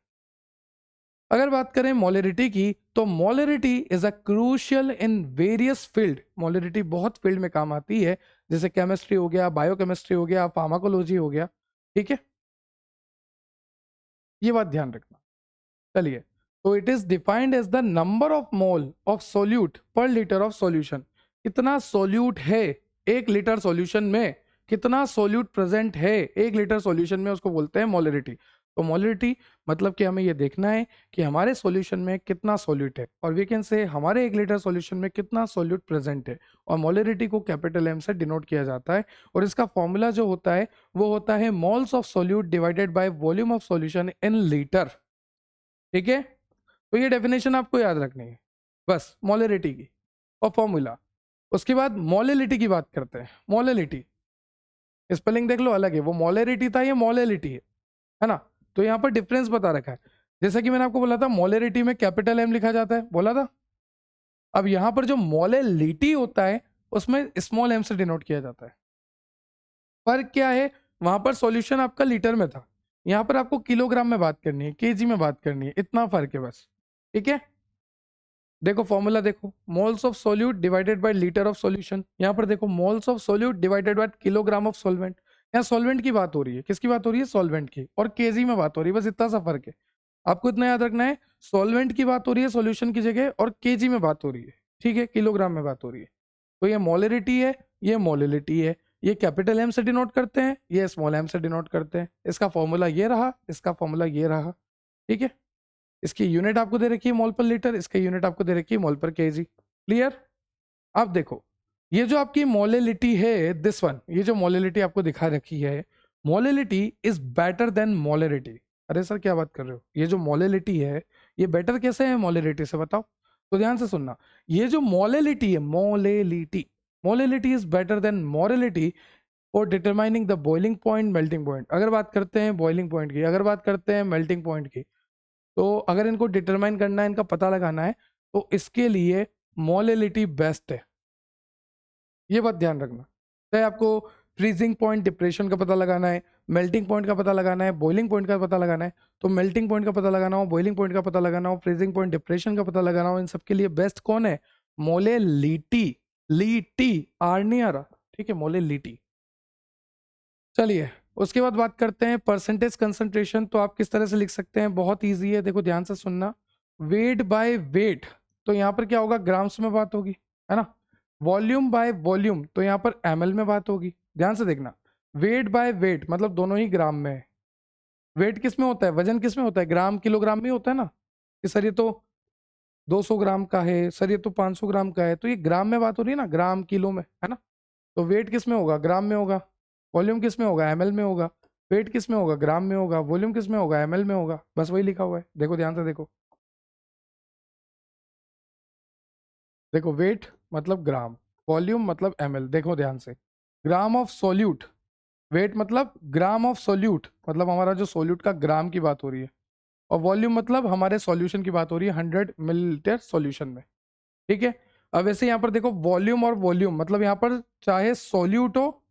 अगर बात करें मोलरिटी की, तो molarity is a crucial in various field. Molarity बहुत फील्ड में काम आती है, जैसे केमिस्ट्री हो गया, बायोकेमिस्ट्री हो गया, फार्माकोलॉजी हो गया। ठीक है, ये बात ध्यान रखना। चलिए, तो it is defined as the number of mole of solute per litre of solution. कितना सोल्यूट है 1 लीटर सॉल्यूशन में, कितना सोल्यूट प्रेजेंट है 1 लीटर सॉल्यूशन में, उसको बोलते हैं मोलरिटी। तो मोलरिटी मतलब कि हमें यह देखना है कि हमारे सॉल्यूशन में कितना सोल्यूट है, और वी कैन से हमारे 1 लीटर सॉल्यूशन में कितना सोल्यूट प्रेजेंट है। और मोलरिटी को कैपिटल एम से डिनोट किया जाता है, और इसका फॉर्मूला जो होता है वो होता है moles of solute divided by volume of solution in litre. ठीक है, तो ये डेफिनेशन आपको याद रखनी है बस, मोलरिटी की और फॉर्मूला। उसके बाद मोलेलिटी की बात करते हैं। मोलेलिटी स्पेलिंग देख लो, अलग है। वो मोलेरिटी था, ये मोलेलिटी है ना। तो यहाँ पर डिफरेंस बता रखा है। जैसा कि मैंने आपको बोला था मोलेरिटी में कैपिटल एम लिखा जाता है, बोला था। अब यहाँ पर जो मोलेलिटी होता है उसमें स्मॉल एम से डिनोट किया जाता है। फर्क क्या है? वहां पर सॉल्यूशन आपका लीटर में था, यहाँ पर आपको किलोग्राम में बात करनी है, केजी में बात करनी है, इतना फर्क है बस। ठीक है, देखो फॉर्मूला देखो, moles of solute divided by litre of solution. यहाँ पर देखो moles of solute divided by kilogram of solvent. यहाँ सॉल्वेंट की बात हो रही है, किसकी बात हो रही है? सॉल्वेंट की। और केजी में बात हो रही है, बस इतना सा फर्क है। आपको इतना याद रखना है, सॉल्वेंट की बात हो रही है सॉल्यूशन की जगह, और केजी में बात हो रही है। ठीक है, किलोग्राम में बात हो रही है। तो ये मोलरिटी है, ये मोलिलिटी है। ये कैपिटल एम से डिनोट करते हैं, ये स्मॉल एम से डिनोट करते हैं। इसका फॉर्मूला ये रहा, इसका फॉर्मूला ये रहा। ठीक है, इसकी यूनिट आपको दे रखी है मोल पर लीटर, इसकी यूनिट आपको दे रखी है मोल पर केजी। क्लियर? अब देखो, ये जो आपकी मोलिलिटी है, दिस वन, ये जो मोलिलिटी आपको दिखा रखी है, molality is better than molarity. अरे सर क्या बात कर रहे हो? ये जो मोलिलिटी है ये बेटर कैसे है मोलरिटी से, बताओ। तो ध्यान से सुनना, ये जो मोलिलिटी है, molality, molality is better than molality for determining the boiling point, melting point. अगर बात करते हैं बॉइलिंग पॉइंट की, अगर बात करते हैं मेल्टिंग पॉइंट की, तो अगर इनको डिटरमाइन करना है, इनका पता लगाना है, तो इसके लिए मोलिलिटी बेस्ट है। ये बात ध्यान रखना। चाहे आपको फ्रीजिंग पॉइंट डिप्रेशन का पता लगाना है, मेल्टिंग पॉइंट का पता लगाना है, बॉइलिंग पॉइंट का पता लगाना है, तो मेल्टिंग पॉइंट का पता लगाना हो, बॉइलिंग पॉइंट का पता लगाना हो, फ्रीजिंग पॉइंट डिप्रेशन का पता लगाना हो, इन सबके लिए बेस्ट कौन है? मोलिलिटी। लीटी, आर नहीं आ रहा। ठीक है, मोलिलिटी। चलिए, उसके बाद बात करते हैं परसेंटेज कंसंट्रेशन। तो आप किस तरह से लिख सकते हैं? बहुत इजी है, देखो ध्यान से सुनना। वेट बाय वेट, तो यहाँ पर क्या होगा? ग्राम्स में बात होगी, है ना। वॉल्यूम बाय वॉल्यूम, तो यहाँ पर एमएल में बात होगी। ध्यान से देखना, वेट बाय वेट मतलब दोनों ही ग्राम में है। वेट किस में होता है? वजन किस में होता है? ग्राम किलोग्राम में होता है ना, कि सर ये तो 200 ग्राम का है, सर ये तो 500 ग्राम का है, तो ये ग्राम में बात हो रही है ना, ग्राम किलो में, है ना। तो वेट किस में होगा? ग्राम में होगा। वॉल्यूम किस में होगा? एमएल में होगा। वेट किस में होगा? ग्राम में होगा। वॉल्यूम किस में होगा? एमएल में होगा। बस वही लिखा हुआ है, देखो ध्यान से देखो। देखो वेट मतलब ग्राम, वॉल्यूम मतलब एमएल, देखो ध्यान से। ग्राम ऑफ सोल्यूट, वेट मतलब ग्राम ऑफ सोल्यूट, मतलब हमारा जो सोल्यूट का ग्राम की बात हो रही है। और वॉल्यूम मतलब हमारे सॉल्यूशन की बात हो रही है 100 मिलीलीटर सॉल्यूशन में। ठीक है, अब वैसे यहाँ पर देखो वॉल्यूम और वॉल्यूम मतलब यहाँ पर चाहे सोल्यूट हो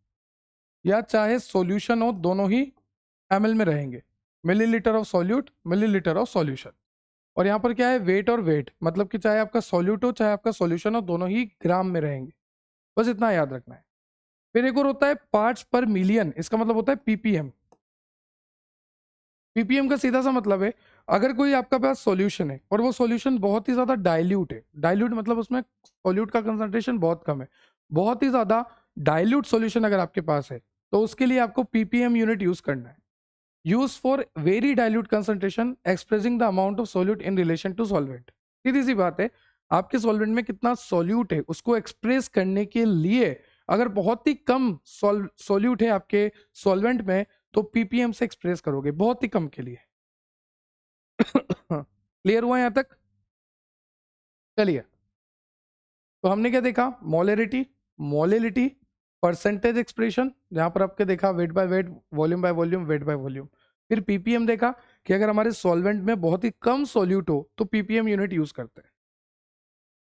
या चाहे सॉल्यूशन हो, दोनों ही एमएल में रहेंगे। Millilitre of solute, millilitre of solution. और यहाँ पर क्या है, वेट और वेट, मतलब कि चाहे आपका सॉल्यूट हो चाहे आपका सॉल्यूशन हो, दोनों ही ग्राम में रहेंगे, बस इतना याद रखना है। फिर एक और होता है पार्ट्स पर मिलियन, इसका मतलब होता है पीपीएम। पीपीएम का सीधा सा मतलब है, अगर कोई आपका पास सॉल्यूशन है और वो सॉल्यूशन बहुत ही ज्यादा डाइल्यूट है, डाइल्यूट मतलब उसमें सॉल्यूट का कंसंट्रेशन बहुत कम है, बहुत ही ज्यादा डाइल्यूट सॉल्यूशन अगर आपके पास है, तो उसके लिए आपको पीपीएम यूनिट यूज करना है। Use for very dilute concentration expressing the amount of solute in relation to solvent. सीधी सी बात है, आपके सॉल्वेंट में कितना सॉल्यूट है उसको एक्सप्रेस करने के लिए अगर बहुत ही कम सॉल्यूट है आपके सॉल्वेंट में, तो पीपीएम से एक्सप्रेस करोगे बहुत ही कम के लिए। क्लियर हुआ यहां तक? चलिए, तो हमने क्या देखा, मोलरिटी, मोलिलिटी, परसेंटेज एक्सप्रेशन, जहां पर आपके देखा weight by weight, volume by volume, weight by volume. फिर पीपीएम देखा कि अगर हमारे सॉल्वेंट में बहुत ही कम सॉल्यूट हो तो पीपीएम यूनिट यूज करते हैं।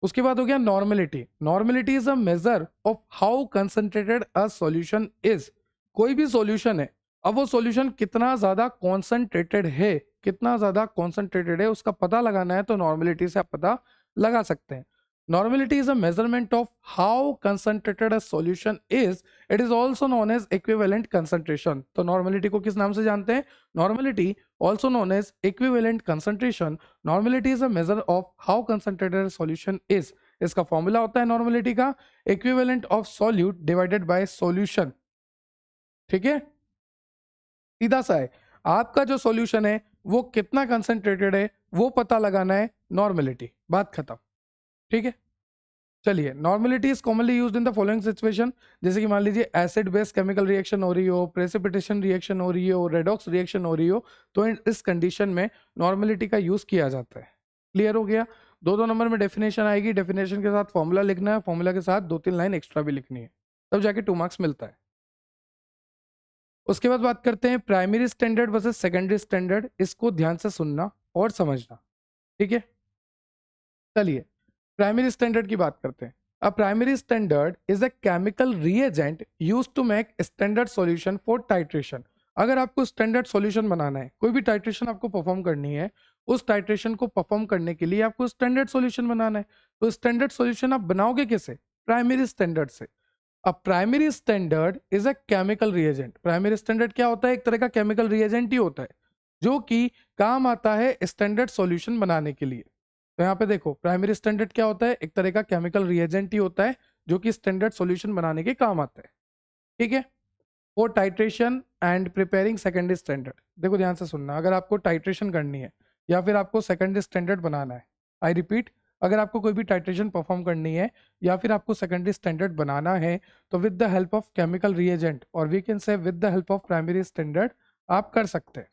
उसके बाद हो गया normality. Normality is a measure of how concentrated a solution is. कोई भी सॉल्यूशन है, अब वो सॉल्यूशन कितना ज्यादा कॉन्सेंट्रेटेड है, कितना ज्यादा कॉन्सेंट्रेटेड है उसका पता लगाना है, तो नॉर्मेलिटी से आप पता लगा सकते हैं। Normality is a measurement of how concentrated a solution is. It is also known as equivalent concentration. तो नॉर्मेलिटी को किस नाम से जानते हैं? Normality, also known as equivalent concentration. Normality is a measure of how concentrated solution is. इसका फॉर्मूला होता है नॉर्मेलिटी का, equivalent of solute divided by solution. ठीक है, सीधा सा है, आपका जो सॉल्यूशन है वो कितना कंसंट्रेटेड है वो पता लगाना है, नॉर्मेलिटी, बात खत्म। ठीक है, चलिए, normality is commonly used in the following situation. जैसे कि मान लीजिए एसिड बेस केमिकल रिएक्शन हो रही हो, प्रेसिपिटेशन रिएक्शन हो रही हो, रेडॉक्स रिएक्शन हो रही हो, तो इस कंडीशन में नॉर्मेलिटी का यूज किया जाता है। क्लियर हो गया? दो दो नंबर में डेफिनेशन आएगी, डेफिनेशन के साथ फॉर्मूला लिखना है, फॉर्मूला के साथ दो तीन लाइन एक्स्ट्रा भी लिखनी है, तब जाके 2 मार्क्स मिलता है। उसके बाद बात करते हैं primary standard versus secondary standard. इसको ध्यान से सुनना और समझना। ठीक है, चलिए प्राइमरी स्टैंडर्ड की बात करते हैं। A primary standard is a chemical reagent used to make standard solution for titration. अगर आपको स्टैंडर्ड सॉल्यूशन बनाना है, कोई भी टाइट्रेशन आपको परफॉर्म करनी है, उस टाइट्रेशन को परफॉर्म करने के लिए आपको स्टैंडर्ड सॉल्यूशन बनाना है। तो स्टैंडर्ड सॉल्यूशन आप बनाओगे कैसे? प्राइमरी स्टैंडर्ड से। अब primary standard is a chemical reagent. Primary standard क्या होता है? एक तरह का केमिकल रिएजेंट ही होता है जो कि काम आता है स्टैंडर्ड सॉल्यूशन बनाने के लिए। तो यहाँ पे देखो, प्राइमरी स्टैंडर्ड क्या होता है? एक तरह का केमिकल रिएजेंट ही होता है जो कि स्टैंडर्ड सॉल्यूशन बनाने के काम आता है। ठीक है, for titration and preparing secondary standard. देखो ध्यान से सुनना, अगर आपको टाइट्रेशन करनी है या फिर आपको सेकेंडरी स्टैंडर्ड बनाना है, आई रिपीट, अगर आपको कोई भी टाइट्रेशन परफॉर्म करनी है या फिर आपको सेकेंडरी स्टैंडर्ड बनाना है, तो with the help of chemical reagent, और we can say with the help of primary standard, आप कर सकते हैं।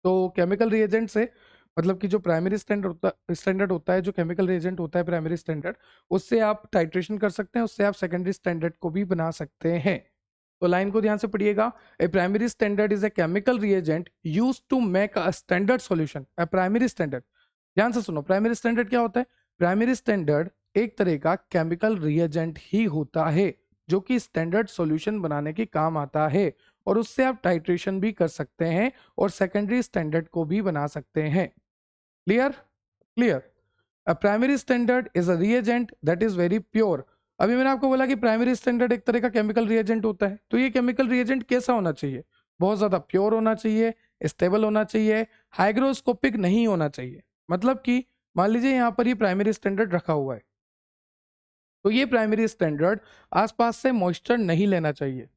तो केमिकल रिएजेंट से मतलब कि जो प्राइमरी स्टैंडर्ड होता है, जो केमिकल रिएजेंट होता है प्राइमरी स्टैंडर्ड, उससे आप टाइट्रेशन कर सकते हैं, उससे आप सेकेंडरी स्टैंडर्ड को भी बना सकते हैं। तो लाइन को ध्यान से पढ़िएगा। A primary standard is a chemical reagent used to make a standard solution. A primary standard, ध्यान से सुनो, प्राइमरी स्टैंडर्ड क्या होता है? प्राइमरी स्टैंडर्ड एक तरह का केमिकल रिएजेंट ही होता है जो कि स्टैंडर्ड सॉल्यूशन बनाने के काम आता है, और उससे आप टाइट्रेशन भी कर सकते हैं और सेकेंडरी स्टैंडर्ड को भी बना सकते हैं। Clear? Clear. A primary standard is a reagent that is very pure. अभी मैंने आपको बोला कि प्राइमरी स्टैंडर्ड एक तरह का केमिकल रिएजेंट होता है, तो ये केमिकल रिएजेंट कैसा होना चाहिए? बहुत ज्यादा प्योर होना चाहिए, स्टेबल होना चाहिए, हाइग्रोस्कोपिक नहीं होना चाहिए। मतलब कि मान लीजिए यहाँ पर ये प्राइमरी स्टैंडर्ड रखा हुआ है, तो ये प्राइमरी स्टैंडर्ड आसपास से मॉइस्चर नहीं लेना चाहिए,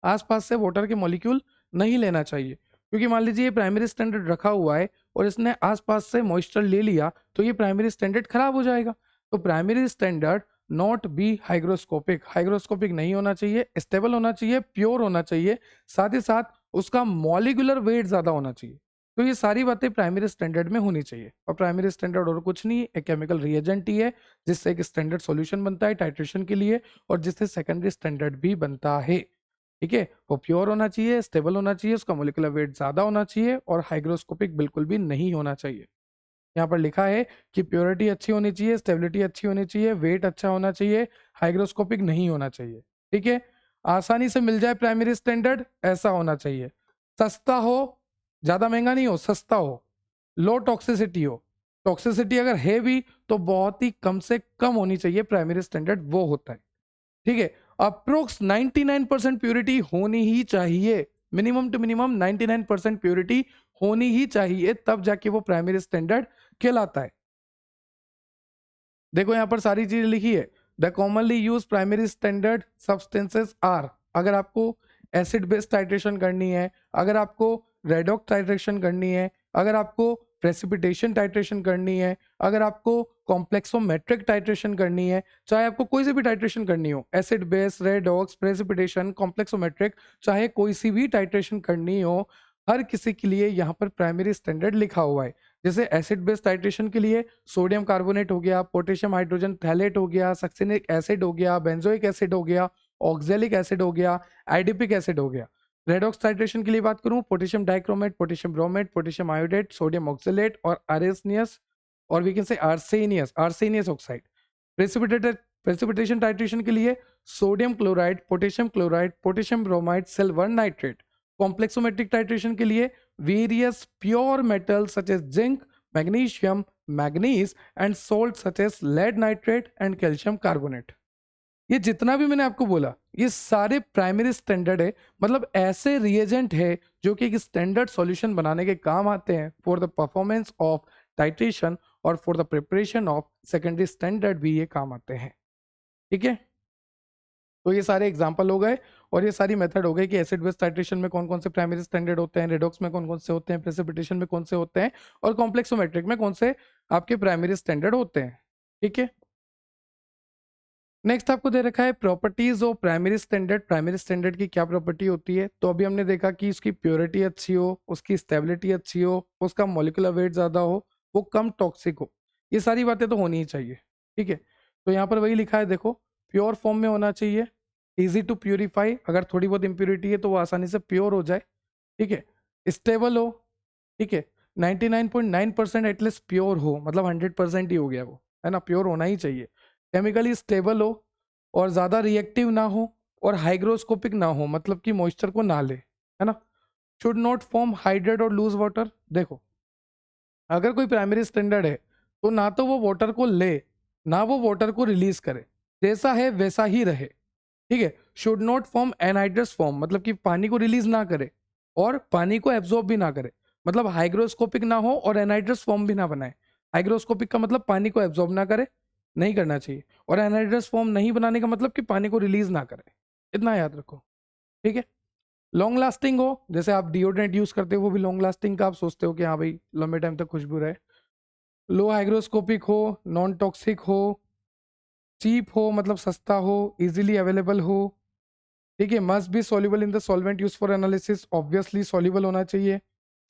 आसपास से वाटर के मॉलिक्यूल नहीं लेना चाहिए, क्योंकि मान लीजिए ये प्राइमरी स्टैंडर्ड रखा हुआ है और इसने आसपास से मॉइस्चर ले लिया, तो ये प्राइमरी स्टैंडर्ड खराब हो जाएगा। तो primary standard not be hygroscopic, hygroscopic नहीं होना चाहिए, स्टेबल होना चाहिए, प्योर होना चाहिए, साथ ही साथ उसका मॉलिक्यूलर वेट ज्यादा होना चाहिए। तो ये सारी बातें प्राइमरी स्टैंडर्ड में होनी चाहिए। और प्राइमरी स्टैंडर्ड और कुछ नहीं, एक केमिकल रिएजेंट ही है जिससे एक स्टैंडर्ड सॉल्यूशन बनता है टाइट्रेशन के लिए, और जिससे सेकेंडरी स्टैंडर्ड भी बनता है। ठीक है, वो प्योर होना चाहिए, स्टेबल होना चाहिए, उसका मोलिकुलर वेट ज्यादा होना चाहिए, और हाइग्रोस्कोपिक बिल्कुल भी नहीं होना चाहिए। यहाँ पर लिखा है कि प्योरिटी अच्छी होनी चाहिए, स्टेबिलिटी अच्छी होनी चाहिए, वेट अच्छा होना चाहिए, हाइग्रोस्कोपिक नहीं होना चाहिए। ठीक है, आसानी से मिल जाए प्राइमरी स्टैंडर्ड, ऐसा होना चाहिए। सस्ता हो, ज्यादा महंगा नहीं हो, सस्ता हो। लो टॉक्सिसिटी हो। टॉक्सिसिटी अगर है भी तो बहुत ही कम से कम होनी चाहिए, प्राइमरी स्टैंडर्ड वो होता है। ठीक है, अप्रोक्स 99% प्योरिटी होनी ही चाहिए, मिनिमम टू मिनिमम 99% प्योरिटी होनी ही चाहिए, तब जाके वो प्राइमरी स्टैंडर्ड कहलाता है। देखो यहां पर सारी चीजें लिखी है। The commonly use primary standard substances are, अगर आपको एसिड बेस टाइट्रेशन करनी है, अगर आपको रेडॉक्स टाइट्रेशन करनी है, अगर आपको प्रेसिपिटेशन टाइट्रेशन करनी है, अगर आपको कॉम्प्लेक्सोमेट्रिक टाइट्रेशन करनी है, चाहे आपको कोई सी भी टाइट्रेशन करनी हो, acid base, redox, precipitation, complexometric, चाहे कोई सी भी टाइट्रेशन करनी हो, हर किसी के लिए यहाँ पर प्राइमरी स्टैंडर्ड लिखा हुआ है। जैसे एसिड बेस टाइट्रेशन के लिए सोडियम कार्बोनेट हो गया, पोटेशियम हाइड्रोजन थैलेट हो गया, सक्सिनिक एसिड हो गया, बेंजोइक एसिड हो गया, ऑक्जेलिक एसिड हो गया, एडिपिक एसिड हो गया। रेडॉक्स टाइट्रेशन के लिए बात करूं, potassium dichromate, potassium bromate, potassium iodate, sodium oxalate और आर्सेनियस, और we can say arsenious oxide. Precipitated precipitation titration के लिए sodium chloride, potassium bromide, silver nitrate. Complexometric titration के लिए various pure metals such as zinc, magnesium, manganese and salt such as lead nitrate and calcium carbonate. ये जितना भी मैंने आपको बोला ये सारे प्राइमरी स्टैंडर्ड है, मतलब ऐसे रिएजेंट है जो कि एक स्टैंडर्ड सॉल्यूशन बनाने के काम आते हैं for the performance of titration और for the preparation of secondary standard भी ये काम आते हैं। ठीक है, तो ये सारे एग्जांपल हो गए और ये सारी मेथड हो गई कि एसिड बेस टाइट्रेशन में कौन कौन से प्राइमरी स्टैंडर्ड होते हैं, रेडॉक्स में कौन कौन से होते हैं, प्रेसिपिटेशन में कौन से होते हैं, और कॉम्प्लेक्सोमेट्रिक में कौन से आपके प्राइमरी स्टैंडर्ड होते हैं। ठीक है, नेक्स्ट आपको दे रखा है properties of primary standard. Primary standard की क्या प्रॉपर्टी होती है, तो अभी हमने देखा कि उसकी प्योरिटी अच्छी हो, उसकी स्टेबिलिटी अच्छी हो, उसका मॉलिक्यूलर वेट ज़्यादा हो, वो कम टॉक्सिक हो, ये सारी बातें तो होनी ही चाहिए। ठीक है, तो यहाँ पर वही लिखा है, देखो प्योर फॉर्म में होना चाहिए, इजी टू प्योरीफाई, अगर थोड़ी बहुत इंप्योरिटी है तो वो आसानी से प्योर हो जाए। ठीक है, स्टेबल हो, ठीक है, 99.9% एटलीस्ट प्योर हो, मतलब 100% ही हो गया वो, है ना, प्योर होना ही चाहिए। केमिकली स्टेबल हो और ज़्यादा रिएक्टिव ना हो और हाइग्रोस्कोपिक ना हो, मतलब कि मॉइस्चर को ना ले, है ना। शुड नॉट फॉर्म हाइड्रेट और लूज वाटर। देखो अगर कोई प्राइमरी स्टैंडर्ड है तो ना तो वो वाटर को ले ना वो वाटर को रिलीज करे, जैसा है वैसा ही रहे। ठीक है, should not form anhydrous form, मतलब कि पानी को रिलीज ना करे और पानी को एब्जॉर्ब भी ना करे, मतलब हाइग्रोस्कोपिक ना हो और एनहाइड्रस फॉर्म भी ना बनाए। हाइग्रोस्कोपिक का मतलब पानी को एब्जॉर्ब ना करे, नहीं करना चाहिए, और एनहाइड्रस फॉर्म नहीं बनाने का मतलब कि पानी को रिलीज ना करे, इतना याद रखो। ठीक है, लॉन्ग लास्टिंग हो, जैसे आप डिओड्रेंट यूज करते हो वो भी लॉन्ग लास्टिंग का आप सोचते हो कि हाँ भाई लंबे टाइम तक खुशबू रहे। लो हाइग्रोस्कोपिक हो, नॉन टॉक्सिक हो, चीप हो मतलब सस्ता हो, इजीली अवेलेबल हो। ठीक है, must be soluble in the solvent use for analysis, obviously soluble होना चाहिए।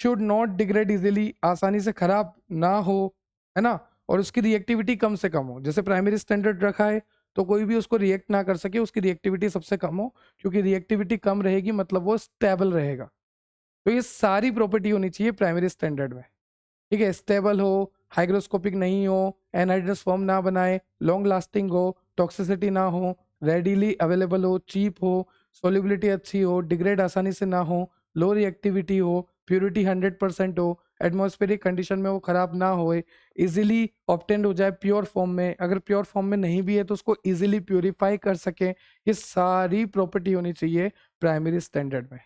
शुड नॉट डिग्रेड इजीली, आसानी से खराब ना हो, है ना, और उसकी रिएक्टिविटी कम से कम हो। जैसे प्राइमरी स्टैंडर्ड रखा है तो कोई भी उसको रिएक्ट ना कर सके, उसकी रिएक्टिविटी सबसे कम हो, क्योंकि रिएक्टिविटी कम रहेगी मतलब वो स्टेबल रहेगा। तो ये सारी प्रॉपर्टी होनी चाहिए प्राइमरी स्टैंडर्ड में। ठीक है, स्टेबल हो, हाइग्रोस्कोपिक नहीं हो, एनहाइड्रस फॉर्म ना बनाए, लॉन्ग लास्टिंग हो, टॉक्सिसिटी ना हो, रेडीली अवेलेबल हो, चीप हो, सोल्युबिलिटी अच्छी हो, डिग्रेड आसानी से ना हो, लो रिएक्टिविटी हो, प्योरिटी 100% हो, एटमॉस्फेरिक कंडीशन में वो खराब ना होए, इजीली ऑब्टेंड हो जाए प्योर फॉर्म में, अगर प्योर फॉर्म में नहीं भी है तो उसको इजीली प्योरीफाई कर सके। ये सारी प्रॉपर्टी होनी चाहिए प्राइमरी स्टैंडर्ड में।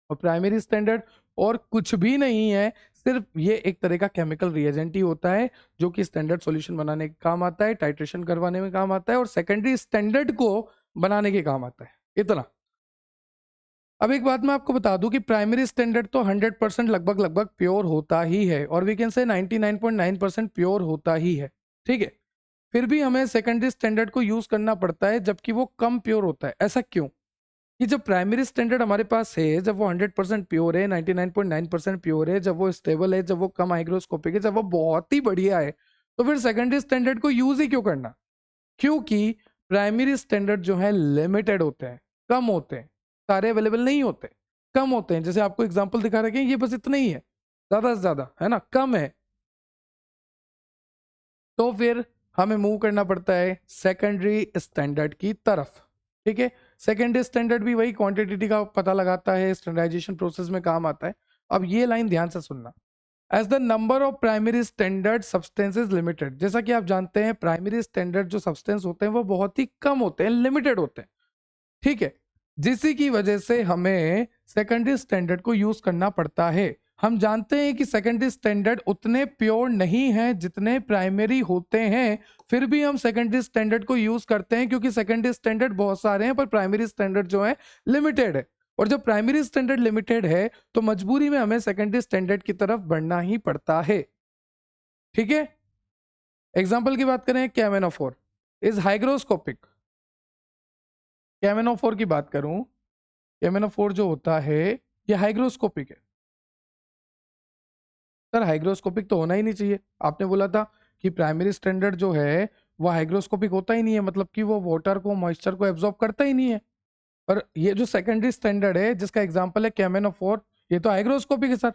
और प्राइमरी स्टैंडर्ड और कुछ भी नहीं है, सिर्फ ये एक तरह का केमिकल रिएजेंट ही होता है जो कि स्टैंडर्ड सॉल्यूशन बनाने के काम आता है, टाइट्रेशन करवाने में काम आता है और सेकेंडरी स्टैंडर्ड को बनाने के काम आता है, इतना। अब एक बात मैं आपको बता दूं कि प्राइमरी स्टैंडर्ड तो 100% लगभग लगभग प्योर होता ही है, और वी कैन से 99.9% प्योर होता ही है। ठीक है, फिर भी हमें सेकेंडरी स्टैंडर्ड को यूज करना पड़ता है जबकि वो कम प्योर होता है। ऐसा क्यों? कि जब प्राइमरी स्टैंडर्ड हमारे पास है, जब वो 100% प्योर है, 99.9% प्योर है, जब वो स्टेबल है, जब वो कम हाइग्रोस्कोपिक है, जब वो बहुत ही बढ़िया है, तो फिर सेकेंडरी स्टैंडर्ड को यूज ही क्यों करना? क्योंकि प्राइमरी स्टैंडर्ड जो है लिमिटेड होते हैं, कम होते हैं, सारे अवेलेबल नहीं होते, कम होते हैं। जैसे आपको एग्जाम्पल दिखा रखे हैं, ये बस इतना ही है, ज्यादा से ज्यादा, है ना, कम है। तो फिर हमें मूव करना पड़ता है सेकेंडरी स्टैंडर्ड की तरफ। ठीक है, सेकेंडरी स्टैंडर्ड भी वही क्वांटिटी का पता लगाता है, स्टैंडर्डाइजेशन प्रोसेस में काम आता है। अब ये लाइन ध्यान से सुनना, as the number of primary standard substances limited. जैसा कि आप जानते हैं प्राइमरी स्टैंडर्ड जो सब्सटेंस होते हैं वो बहुत ही कम होते हैं, लिमिटेड होते हैं, ठीक है, जिसी की वजह से हमें सेकेंडरी स्टैंडर्ड को यूज करना पड़ता है। हम जानते हैं कि सेकेंडरी स्टैंडर्ड उतने प्योर नहीं है जितने प्राइमरी होते हैं, फिर भी हम सेकेंडरी स्टैंडर्ड को यूज करते हैं क्योंकि सेकेंडरी स्टैंडर्ड बहुत सारे हैं पर प्राइमरी स्टैंडर्ड जो है लिमिटेड है। और जब प्राइमरी स्टैंडर्ड लिमिटेड है तो मजबूरी में हमें सेकेंडरी स्टैंडर्ड की तरफ बढ़ना ही पड़ता है, ठीक है। एग्जाम्पल की बात करें, कैमेनोफोर इज हाइग्रोस्कोपिक। कैमेनोफोर की बात करूं, कैमेनोफोर जो होता है ये हाइग्रोस्कोपिक है। सर हाइग्रोस्कोपिक तो होना ही नहीं चाहिए, आपने बोला था कि प्राइमरी स्टैंडर्ड जो है वो हाइग्रोस्कोपिक होता ही नहीं है, मतलब कि वो वाटर को मॉइस्चर को एब्जॉर्ब करता ही नहीं है। पर ये जो सेकेंडरी स्टैंडर्ड है जिसका एग्जांपल है कैमेनोफोर, ये तो हाइग्रोस्कोपिक है सर।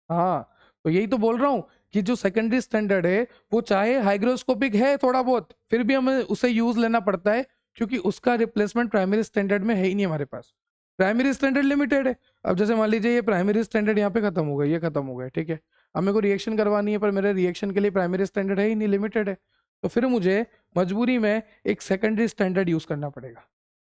हाँ, तो यही तो बोल रहा हूँ कि जो सेकेंडरी स्टैंडर्ड है वो चाहे हाइग्रोस्कोपिक है थोड़ा बहुत, फिर भी हमें उसे यूज लेना पड़ता है क्योंकि उसका रिप्लेसमेंट प्राइमरी स्टैंडर्ड में है ही नहीं हमारे पास। प्राइमरी स्टैंडर्ड लिमिटेड है। अब जैसे मान लीजिए ये प्राइमरी स्टैंडर्ड यहाँ पे खत्म हो गया, ये खत्म हो गया, ठीक है। अब मेरे को रिएक्शन करवानी है पर मेरे रिएक्शन के लिए प्राइमरी स्टैंडर्ड है ही नहीं, लिमिटेड है। तो फिर मुझे मजबूरी में एक सेकेंडरी स्टैंडर्ड यूज करना पड़ेगा,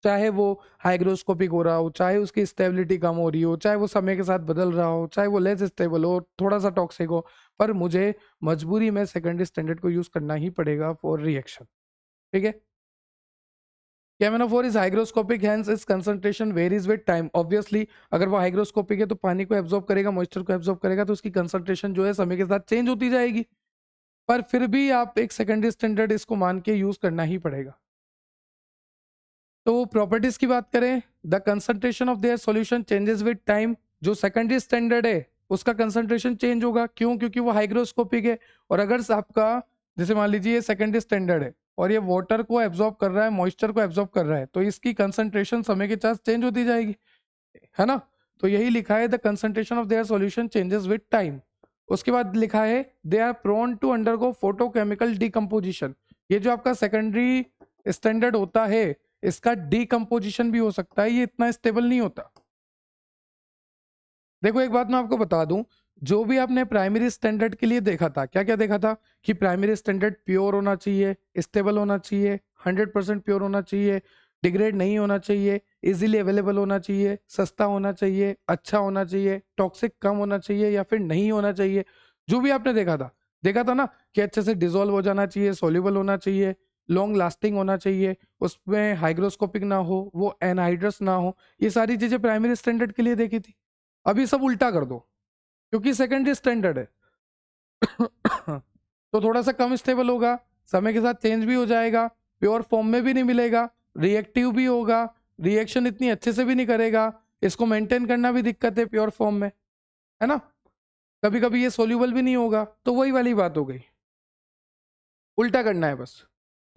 चाहे वो हाइग्रोस्कोपिक हो रहा हो, चाहे उसकी स्टेबिलिटी कम हो रही हो, चाहे वो समय के साथ बदल रहा हो, चाहे वो लेस स्टेबल हो, थोड़ा सा टॉक्सिक हो, पर मुझे मजबूरी में सेकेंडरी स्टैंडर्ड को यूज करना ही पड़ेगा फॉर रिएक्शन, ठीक है। कैमेनोफोर is hygroscopic, hence its concentration varies with time. Obviously अगर वो हाइग्रोस्कोपिक है तो पानी को एब्जॉर्ब करेगा, मॉइस्चर को एब्जॉर्ब करेगा, तो उसकी कंसंट्रेशन जो है समय के साथ चेंज होती जाएगी, पर फिर भी आप एक सेकेंडरी स्टैंडर्ड इसको मान के यूज करना ही पड़ेगा। तो प्रॉपर्टीज की बात करें, the concentration of their solution changes with time. जो सेकेंडरी स्टैंडर्ड है उसका कंसंट्रेशन चेंज होगा, क्यों? क्योंकि वो हाइग्रोस्कोपिक है। और अगर आपका जैसे मान लीजिए ये सेकेंडरी स्टैंडर्ड है और ये वाटर को एब्जॉर्ब कर रहा है, मॉइस्चर को एब्जॉर्ब कर रहा है, तो इसकी कंसंट्रेशन समय के साथ चेंज होती जाएगी, है ना। तो यही लिखा है the concentration of their solution changes with time. उसके बाद लिखा है they are prone to undergo photochemical decomposition. ये जो आपका सेकेंडरी स्टैंडर्ड होता है इसका डिकम्पोजिशन भी हो सकता है, ये इतना स्टेबल नहीं होता। देखो एक बात मैं आपको बता दूं, जो भी आपने प्राइमरी स्टैंडर्ड के लिए देखा था, क्या क्या देखा था कि प्राइमरी स्टैंडर्ड प्योर होना चाहिए, स्टेबल होना चाहिए, 100% प्योर होना चाहिए, डिग्रेड नहीं होना चाहिए, इजीली अवेलेबल होना चाहिए, सस्ता होना चाहिए, अच्छा होना चाहिए, टॉक्सिक कम होना चाहिए या फिर नहीं होना चाहिए। जो भी आपने देखा था ना कि अच्छे से डिसॉल्व हो जाना चाहिए, सोल्यूबल होना चाहिए, लॉन्ग लास्टिंग होना चाहिए, उसमें हाइग्रोस्कोपिक ना हो, वो एनहाइड्रस ना हो, ये सारी चीजें प्राइमरी स्टैंडर्ड के लिए देखी थी। अभी सब उल्टा कर दो क्योंकि सेकेंडरी स्टैंडर्ड है तो थोड़ा सा कम स्टेबल होगा, समय के साथ चेंज भी हो जाएगा, प्योर फॉर्म में भी नहीं मिलेगा, रिएक्टिव भी होगा, रिएक्शन इतनी अच्छे से भी नहीं करेगा, इसको मेंटेन करना भी दिक्कत है प्योर फॉर्म में, है ना। कभी कभी ये सोल्यूबल भी नहीं होगा, तो वही वाली बात हो गई, उल्टा करना है बस।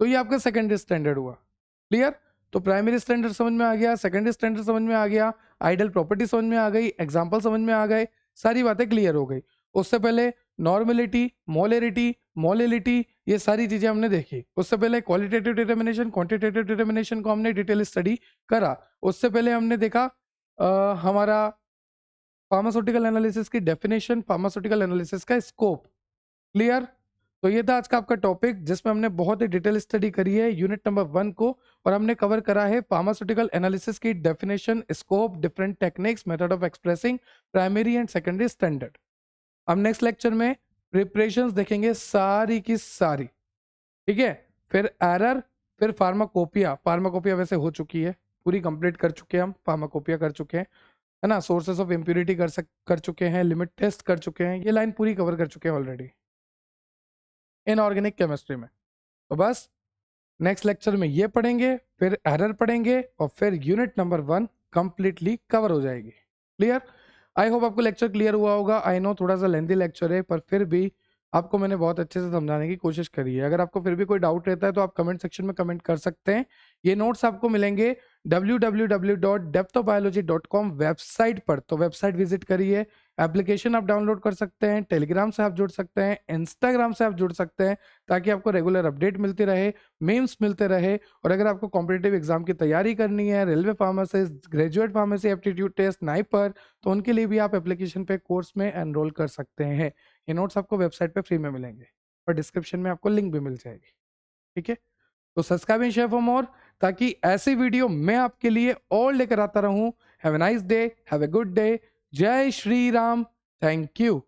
तो ये आपका सेकेंडरी स्टैंडर्ड हुआ, क्लियर। तो प्राइमरी स्टैंडर्ड समझ में आ गया, सेकेंडरी स्टैंडर्ड समझ में आ गया, आइडल प्रॉपर्टी समझ में आ गई, एग्जांपल समझ में आ गए, सारी बातें क्लियर हो गई। उससे पहले नॉर्मेलिटी, मोलरिटी, मोलिलिटी, ये सारी चीजें हमने देखी। उससे पहले क्वालिटेटिव डिटर्मिनेशन, क्वांटिटेटिव डिटर्मिनेशन को हमने डिटेल स्टडी करा। उससे पहले हमने देखा हमारा फार्मास्यूटिकल एनालिसिस की डेफिनेशन, फार्मास्यूटिकल एनालिसिस का स्कोप, क्लियर। तो ये था आज का आपका टॉपिक जिसमें हमने बहुत ही डिटेल स्टडी करी है यूनिट नंबर 1 को, और हमने कवर करा है फार्मास्यूटिकल एनालिसिस की definition, scope, different techniques, method of expressing primary and secondary standard. अब नेक्स्ट लेक्चर में प्रिपरेशंस देखेंगे सारी की सारी, ठीक है। फिर एरर, फिर फार्माकोपिया। फार्माकोपिया वैसे हो चुकी है, पूरी कंप्लीट कर चुके हैं हम, फार्माकोपिया कर चुके हैं, है ना। सोर्सेस ऑफ इम्प्योरिटी कर चुके हैं, लिमिट टेस्ट कर चुके हैं, ये लाइन पूरी कवर कर चुके हैं ऑलरेडी इनऑर्गेनिक केमिस्ट्री में। तो बस नेक्स्ट लेक्चर में ये पढ़ेंगे, फिर एरर पढ़ेंगे, और फिर यूनिट नंबर 1 कंप्लीटली कवर हो जाएगी, क्लियर। आई होप आपको लेक्चर क्लियर हुआ होगा। आई नो थोड़ा सा लेंथी लेक्चर है, पर फिर भी आपको मैंने बहुत अच्छे से समझाने की कोशिश करी है। अगर आपको फिर भी कोई डाउट रहता है तो आप कमेंट सेक्शन में कमेंट कर सकते हैं। ये नोट्स आपको मिलेंगे www.depthofbiology.com वेबसाइट पर, तो वेबसाइट विजिट करिए। एप्लीकेशन आप डाउनलोड कर सकते हैं, टेलीग्राम से आप जुड़ सकते हैं, इंस्टाग्राम से आप जुड़ सकते हैं, ताकि आपको रेगुलर अपडेट मिलती रहे, मीम्स मिलते रहे। और अगर आपको कॉम्पिटिटिव एग्जाम की तैयारी करनी है, railway pharmacist, graduate pharmacy aptitude test, NIPER, तो उनके लिए भी आप एप्लीकेशन पे कोर्स में एनरोल कर सकते हैं। ये नोट्स आपको वेबसाइट पे फ्री में मिलेंगे और डिस्क्रिप्शन में आपको लिंक भी मिल जाएगी। ठीक है, तो subscribe and share for more, ताकि ऐसी वीडियो मैं आपके लिए और लेकर आता रहूं। Have a nice day, have a good day. जय श्री राम। Thank you.